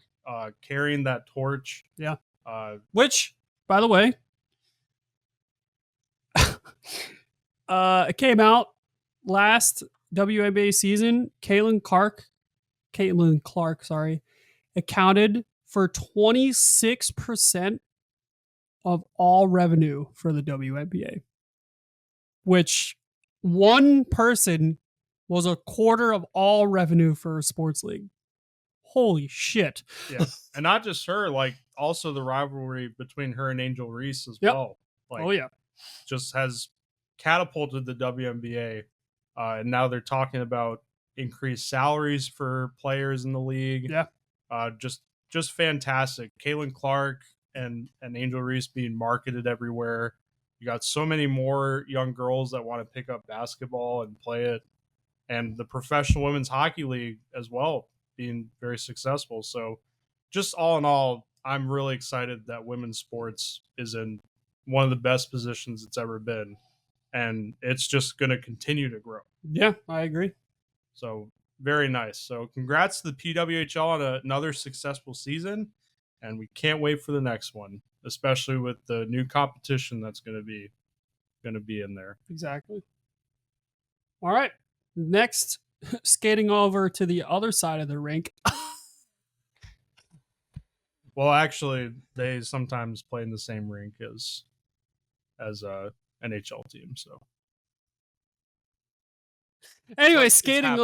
carrying that torch. Yeah. Which, by the way, it came out last WNBA season. Caitlin Clark, accounted for 26% of all revenue for the WNBA, which one person was a quarter of all revenue for a sports league. Holy shit. Yeah. And not just her, like also the rivalry between her and Angel Reese as well. Like, oh, yeah. Just has catapulted the WNBA. And now they're talking about increased salaries for players in the league. Yeah. Just fantastic. Caitlin Clark and Angel Reese being marketed everywhere. You got so many more young girls that want to pick up basketball and play it. And the Professional Women's Hockey League as well being very successful. So just all in all, I'm really excited that women's sports is in one of the best positions it's ever been. And it's just going to continue to grow. Yeah, I agree. So very nice. So congrats to the PWHL on another successful season. And we can't wait for the next one, especially with the new competition that's going to be in there. Exactly. All right. Next, skating over to the other side of the rink. Well, actually, they sometimes play in the same rink as a NHL team. So anyway, skating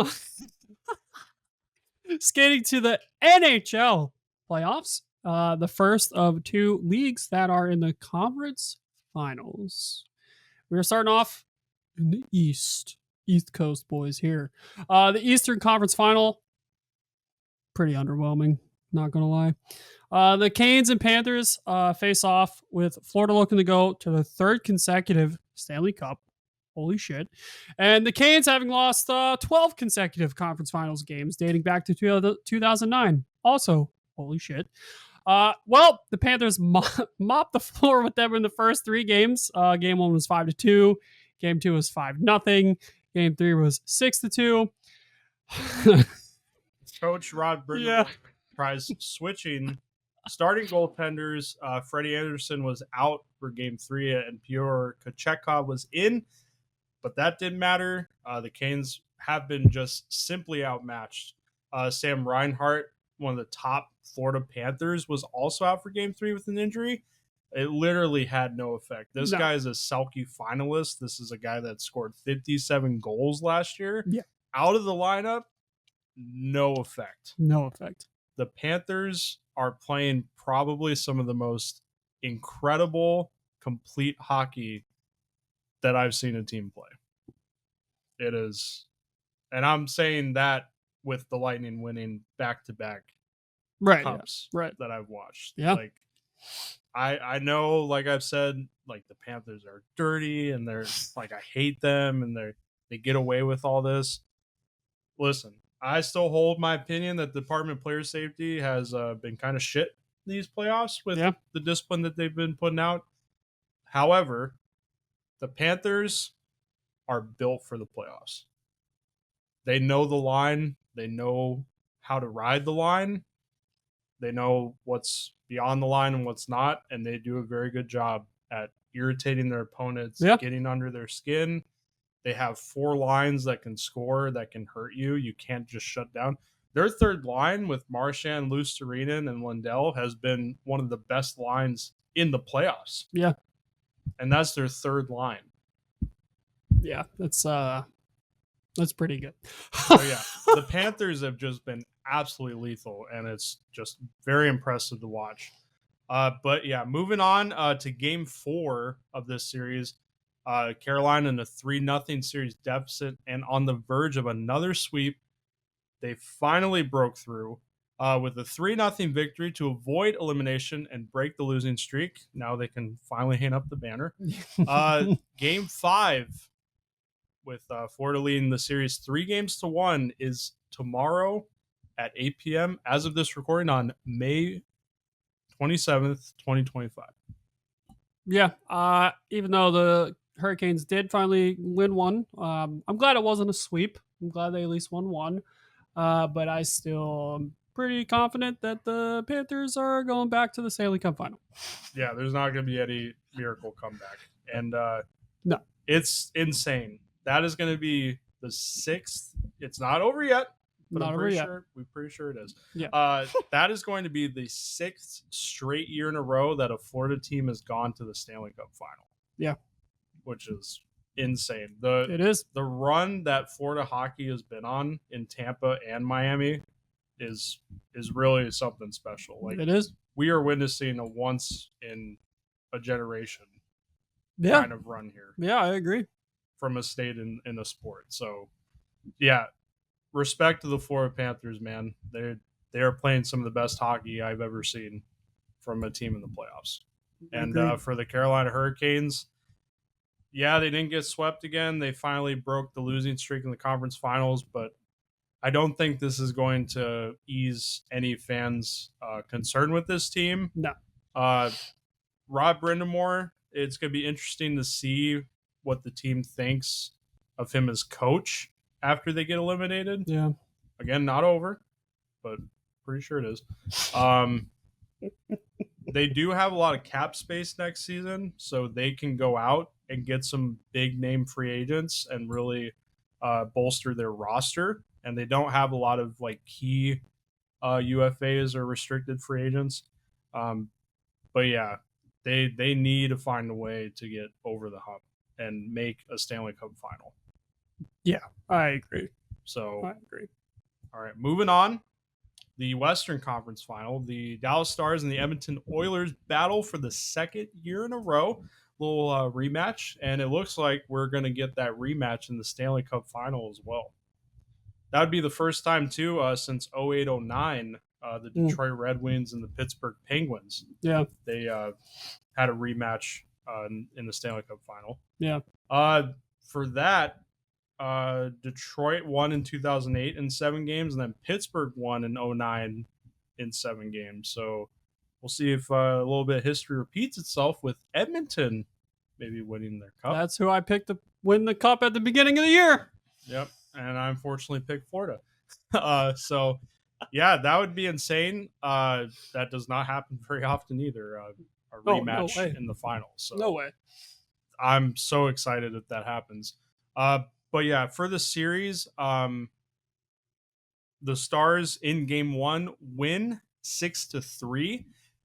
to the NHL playoffs. The first of 2 leagues that are in the conference finals. We're starting off in the East Coast boys here. The Eastern Conference Final, pretty underwhelming, not gonna lie. The Canes and Panthers face off with Florida looking to go to the 3rd consecutive Stanley Cup. Holy shit. And the Canes having lost 12 consecutive conference finals games dating back to 2009. Also, holy shit. Well, the Panthers mopped the floor with them in the first 3 games. Game 1 was 5-2. Game 2 was 5-0. Game 3 was 6-2. Coach Rod Brindle tries switching starting goaltenders. Freddie Anderson was out for Game 3, and Pyotr Kochetkov was in, but that didn't matter. The Canes have been just simply outmatched. Sam Reinhart, one of the top Florida Panthers, was also out for Game 3 with an injury. It literally had no effect. This guy is a Selke finalist. This is a guy that scored 57 goals last year. Yeah. Out of the lineup, no effect. No effect. The Panthers are playing probably some of the most incredible, complete hockey that I've seen a team play. It is, and I'm saying that with the Lightning winning back-to-back Right. Yeah. cups Right. that I've watched. Yeah. Like I know, like I've said, like the Panthers are dirty and they're like I hate them and they get away with all this. Listen, I still hold my opinion that the Department of Player Safety has been kind of shit these playoffs with Yeah. the discipline that they've been putting out. However, the Panthers are built for the playoffs. They know the line, they know how to ride the line, they know what's beyond the line and what's not, and they do a very good job at irritating their opponents, Yeah. getting under their skin. They have 4 lines that can score, that can hurt you. You can't just shut down. Their third line with Marchand, Lusterinen, and Lindell has been one of the best lines in the playoffs. Yeah. And that's their third line. Yeah. That's pretty good. So yeah, the Panthers have just been absolutely lethal, and it's just very impressive to watch. But yeah, moving on to Game 4 of this series, Carolina in a 3-0 series deficit, and on the verge of another sweep. They finally broke through with a 3-0 victory to avoid elimination and break the losing streak. Now they can finally hang up the banner. Game 5 with Florida leading the series 3-1 is tomorrow at 8 p.m. as of this recording on May 27th, 2025. Yeah. Even though the Hurricanes did finally win one, I'm glad it wasn't a sweep. I'm glad they at least won one. But I still am pretty confident that the Panthers are going back to the Stanley Cup final. Yeah, there's not going to be any miracle comeback. And No. It's insane. That is going to be the 6th. It's not over yet, but Not I'm over pretty yet. sure we're pretty sure it is. Yeah. That is going to be the 6th straight year in a row that a Florida team has gone to the Stanley Cup final. Yeah. Which is insane. It is. The run that Florida hockey has been on in Tampa and Miami is really something special. Like It is. we are witnessing a once in a generation Yeah. kind of run here Yeah, I agree. from a state in a sport. So yeah, respect to the Florida Panthers, man. They are playing some of the best hockey I've ever seen from a team in the playoffs. And for the Carolina Hurricanes, yeah, they didn't get swept again. They finally broke the losing streak in the conference finals, but I don't think this is going to ease any fans' concern with this team. No. Rob Brindamore, it's going to be interesting to see what the team thinks of him as coach after they get eliminated. Yeah. Again, not over, but pretty sure it is. They do have a lot of cap space next season, so they can go out and get some big name free agents and really bolster their roster. And they don't have a lot of like key UFAs or restricted free agents. But yeah, they need to find a way to get over the hump and make a Stanley Cup final. Yeah, I agree. So I agree. All right, moving on. The Western Conference Final, the Dallas Stars and the Edmonton Oilers battle for the second year in a row. Little rematch, and it looks like we're going to get that rematch in the Stanley Cup Final as well. That would be the first time, too, since 08-09, the Detroit Red Wings and the Pittsburgh Penguins. Yeah. They had a rematch in the Stanley Cup Final. Yeah. For that, Detroit won in 2008 in 7 games, and then Pittsburgh won in 09 in 7 games. So we'll see if a little bit of history repeats itself with Edmonton maybe winning their cup. That's who I picked to win the cup at the beginning of the year. Yep, and I unfortunately picked Florida. So yeah, that would be insane. That does not happen very often either. A rematch in the finals. So no way. I'm so excited if that happens. But yeah, for the series, the Stars in Game 1 win 6-3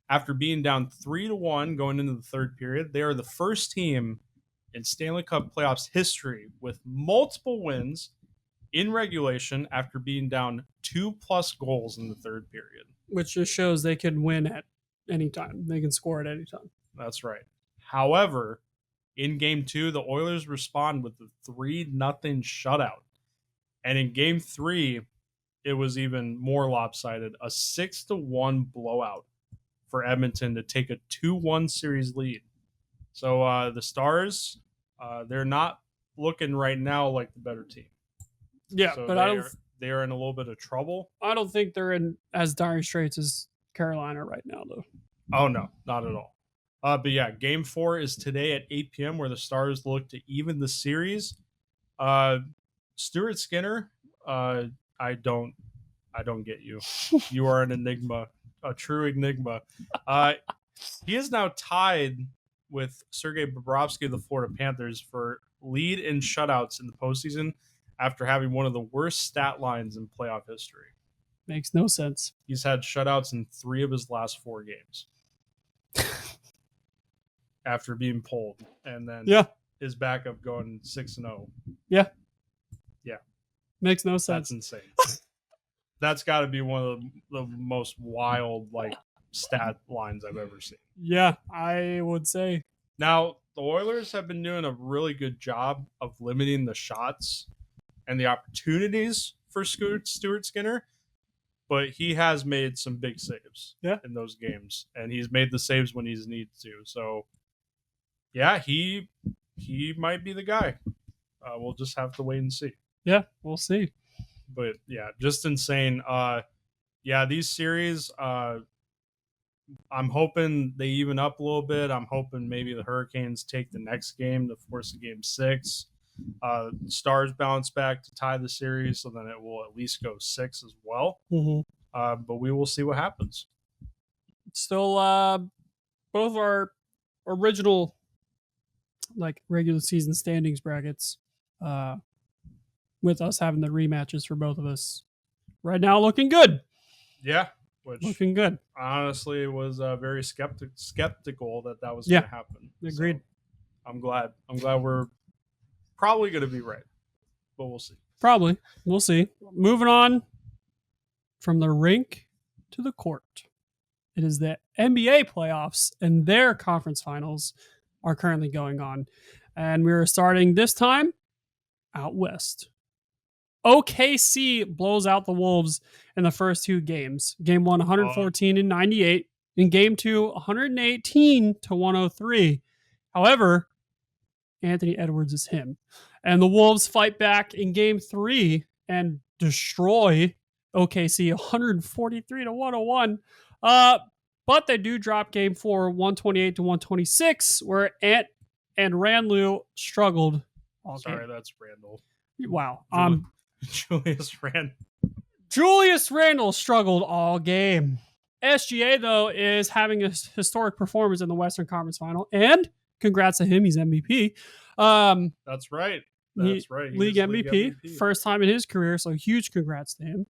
after being down 3-1 going into the third period. They are the first team in Stanley Cup playoffs history with multiple wins in regulation after being down 2+ goals in the third period. Which just shows they can win at any time. They can score at any time. That's right. However, in Game 2, the Oilers respond with a 3-0 shutout. And in Game 3, it was even more lopsided. A 6-1 blowout for Edmonton to take a 2-1 series lead. So the Stars, they're not looking right now like the better team. Yeah, So but they are in a little bit of trouble. I don't think they're in as dire straits as Carolina right now, though. Oh no, not at all. But yeah, Game 4 is today at 8 p.m. where the Stars look to even the series. Stuart Skinner, I don't get you. You are an enigma, a true enigma. He is now tied with Sergei Bobrovsky of the Florida Panthers for lead in shutouts in the postseason after having one of the worst stat lines in playoff history. Makes no sense. He's had shutouts in 3 of his last 4 games after being pulled, and then his backup going 6-0. Yeah. Yeah. Makes no sense. That's insane. That's got to be one of the most wild stat lines I've ever seen. Yeah, I would say. Now, the Oilers have been doing a really good job of limiting the shots and the opportunities for Stuart Skinner, but he has made some big saves in those games, and he's made the saves when he's needed to. So, yeah, he might be the guy. We'll just have to wait and see. Yeah, we'll see. But yeah, just insane. These series, I'm hoping they even up a little bit. I'm hoping maybe the Hurricanes take the next game to force a game 6. Stars bounce back to tie the series, so then it will at least go 6 as well. Mm-hmm. But we will see what happens. Still, both our original regular season standings brackets, with us having the rematches for both of us right now, looking good. Yeah, which looking good. Honestly, was very skeptical that was going to happen. Agreed. So I'm glad we're probably going to be right, but we'll see. Probably. We'll see. Moving on from the rink to the court. It is the NBA playoffs, and their conference finals are currently going on. And we're starting this time out west. OKC blows out the Wolves in the first 2 games. Game 1, 114-98. In Game 2, 118-103. However, Anthony Edwards is him. And the Wolves fight back in Game 3 and destroy OKC 143-101. But they do drop Game 4, 128-126, where Ant and Randle struggled all game. Sorry, that's Randall. Wow. Julius Randle struggled all game. SGA, though, is having a historic performance in the Western Conference Final, and congrats to him, he's MVP. That's right. League MVP, first time in his career, so huge congrats to him.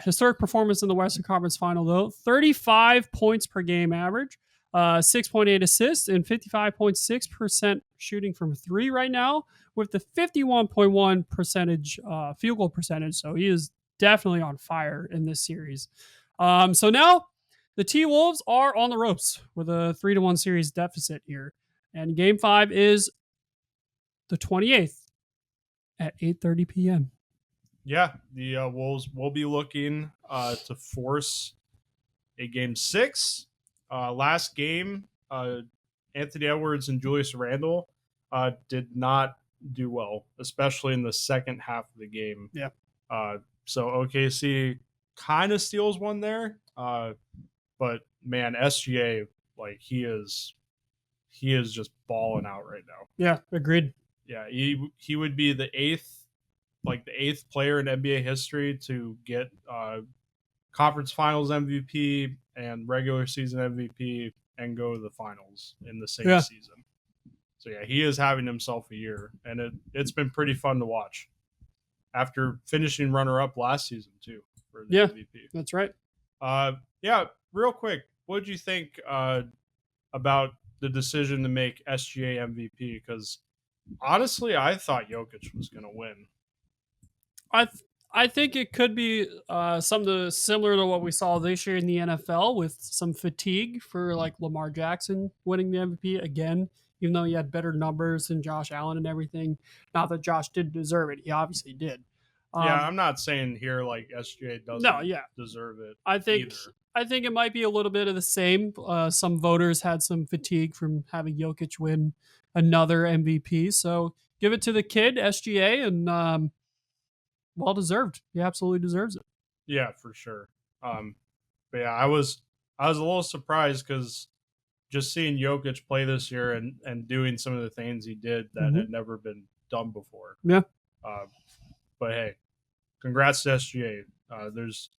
Historic performance in the Western Conference Final, though. 35 points per game average, 6.8 assists, and 55.6% shooting from 3 right now, with the 51.1 percentage field goal percentage. So he is definitely on fire in this series. So now the T-Wolves are on the ropes with a 3-1 series deficit here. And Game 5 is the 28th at 8:30 p.m. Yeah, the Wolves will be looking to force a Game 6. Last game, Anthony Edwards and Julius Randle did not do well, especially in the second half of the game. Yeah. So OKC kind of steals one there, but man, SGA, he is just balling out right now. Yeah, agreed. Yeah, he would be the eighth player in NBA history to get conference finals MVP and regular season MVP and go to the finals in the same season. So yeah, he is having himself a year, and it's been pretty fun to watch. After finishing runner-up last season too for the MVP. That's right. Real quick, what did you think about the decision to make SGA MVP? Because honestly, I thought Jokic was going to win. I think it could be something similar to what we saw this year in the NFL, with some fatigue for Lamar Jackson winning the MVP again, even though he had better numbers than Josh Allen and everything. Not that Josh didn't deserve it. He obviously did. Yeah, I'm not saying here like SGA doesn't deserve it. I think either. I think it might be a little bit of the same. Some voters had some fatigue from having Jokic win another MVP, so give it to the kid SGA, and well deserved. He absolutely deserves it. Yeah, for sure. But yeah, I was a little surprised because just seeing Jokic play this year and doing some of the things he did that had never been done before. Yeah. But hey, congrats to SGA. There's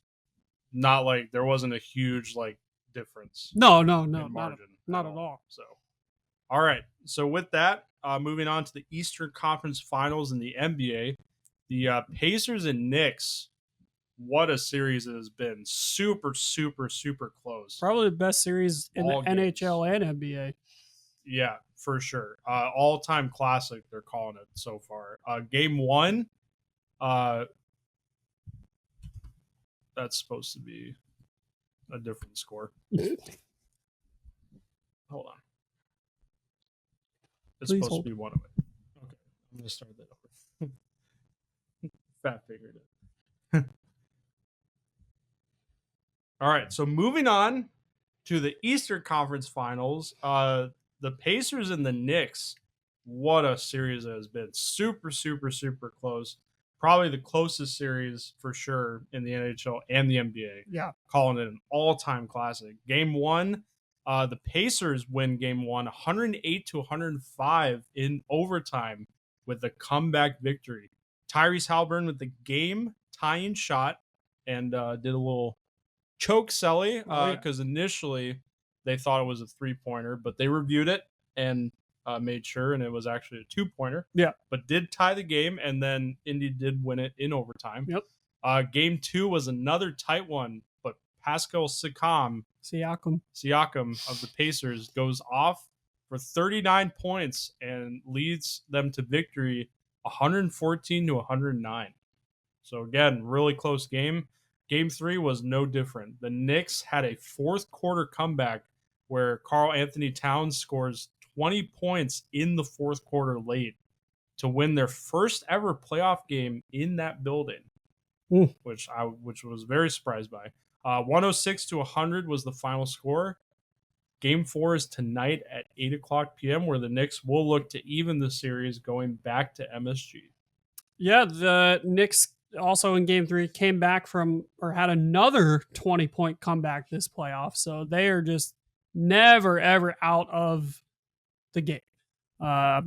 not like there wasn't a huge like difference. No, in not margin at all. So, all right. So with that, moving on to the Eastern Conference Finals in the NBA, the Pacers and Knicks. What a series it has been! Super, super, super close. Probably the best series in All the games. NHL and NBA. Yeah, for sure. All-time classic. They're calling it so far. Game one. That's supposed to be a different score. Hold on. It's Please supposed hold. to be one of it. Okay, I'm gonna start that over. Fat figured it. All right, so moving on to the Eastern Conference Finals, the Pacers and the Knicks. What a series it has been! Super, super, super close. Probably the closest series for sure in the NHL and the NBA. Yeah. Calling it an all-time classic. Game one, the Pacers win game one, 108 to 105 in overtime with a comeback victory. Tyrese Halliburton with the game-tying shot and did a little choke Selly because initially they thought it was a 3-pointer, but they reviewed it and made sure, and it was actually a 2-pointer. Yeah. But did tie the game, and then Indy did win it in overtime. Yep. Game two was another tight one, but Pascal Siakam of the Pacers goes off for 39 points and leads them to victory 114 to 109. So again, really close game. Game three was no different. The Knicks had a fourth quarter comeback where Karl Anthony Towns scores 20 points in the fourth quarter late to win their first ever playoff game in that building, which was very surprised by. 106 to 100 was the final score. Game four is tonight at 8 o'clock p.m., where the Knicks will look to even the series going back to MSG. Yeah, the Knicks also in game three came back from or had another 20-point comeback this playoff. So they are just never, ever out of the game. For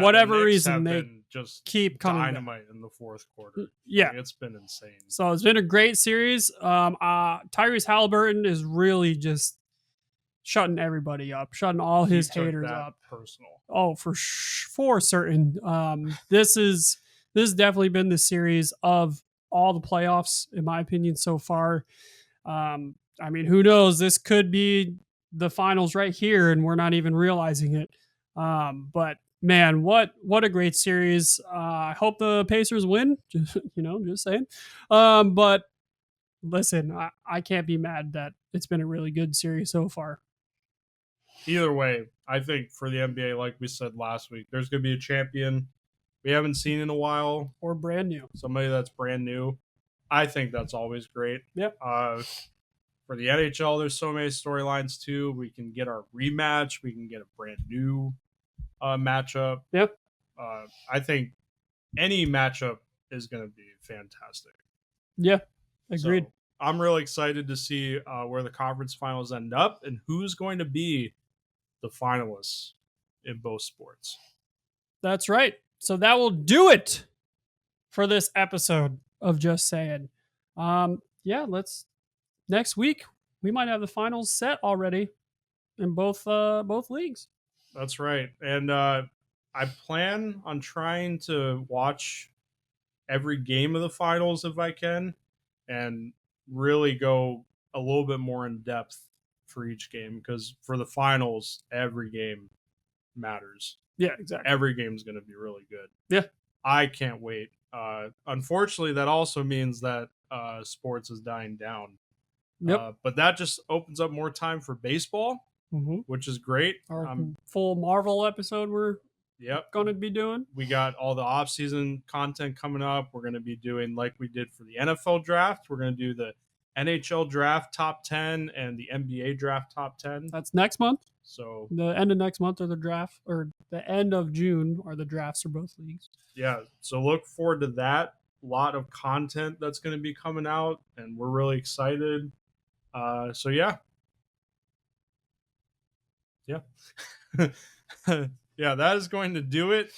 whatever reason, they just keep coming dynamite in the fourth quarter. Yeah. It's been insane. So it's been a great series. Tyrese Halliburton is really just shutting everybody up, shutting all his haters up. Personal. Oh, for certain. This has definitely been the series of all the playoffs, in my opinion, so far. I mean, who knows? This could be the finals right here, and we're not even realizing it. But man, what a great series! I hope the Pacers win. Just saying. But listen, I can't be mad that it's been a really good series so far. Either way, I think for the NBA, like we said last week, there's going to be a champion we haven't seen in a while. Or brand new. Somebody that's brand new. I think that's always great. Yep. For the NHL, there's so many storylines too. We can get our rematch. We can get a brand new matchup. Yep. I think any matchup is going to be fantastic. Yeah, agreed. So I'm really excited to see where the conference finals end up and who's going to be the finalists in both sports. That's right. So that will do it for this episode of Just Saying. Next week we might have the finals set already in both leagues. That's right. And I plan on trying to watch every game of the finals if I can and really go a little bit more in depth for each game, because for the finals, every game matters. Yeah, exactly. Every game is going to be really good. Yeah. I can't wait. Unfortunately, that also means that sports is dying down. Yep. But that just opens up more time for baseball, which is great. Our full Marvel episode we're Yep. going to be doing. We got all the off-season content coming up. We're going to be doing like we did for the NFL draft. We're going to do the NHL draft top 10 and the NBA draft top 10. That's next month. So The end of next month or the draft, or the end of June are the drafts for both leagues. yeah, so look forward to that. A lot of content that's going to be coming out, and we're really excited. So yeah. Yeah, that is going to do it.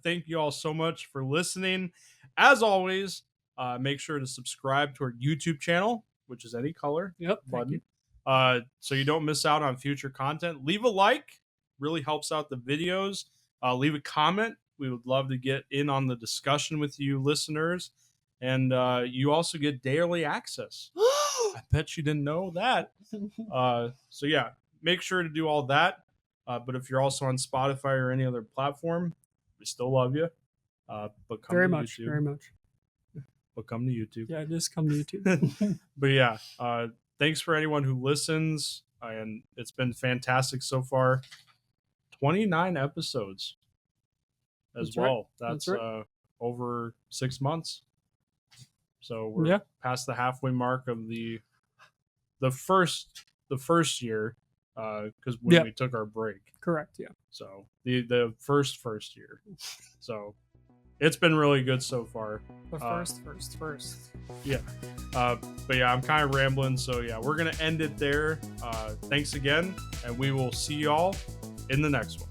Thank you all so much for listening. As always, make sure to subscribe to our YouTube channel, which is any color Yep. button, so you don't miss out on future content. Leave a like, really helps out the videos. Leave a comment. We would love to get in on the discussion with you listeners. And you also get daily access. I bet you didn't know that. So yeah, make sure to do all that. But if you're also on Spotify or any other platform, we still love you. But come Very to much. YouTube. Very much. But come to YouTube. Yeah, just come to YouTube. But yeah, thanks for anyone who listens, and it's been fantastic so far. 29 episodes as That's right. well. That's right. over 6 months. So we're past the halfway mark of the first year, because when we took our break. Correct. Yeah. So the first year. So it's been really good so far. The first. Yeah. But yeah, I'm kind of rambling. So yeah, we're gonna end it there. Thanks again, and we will see y'all in the next one.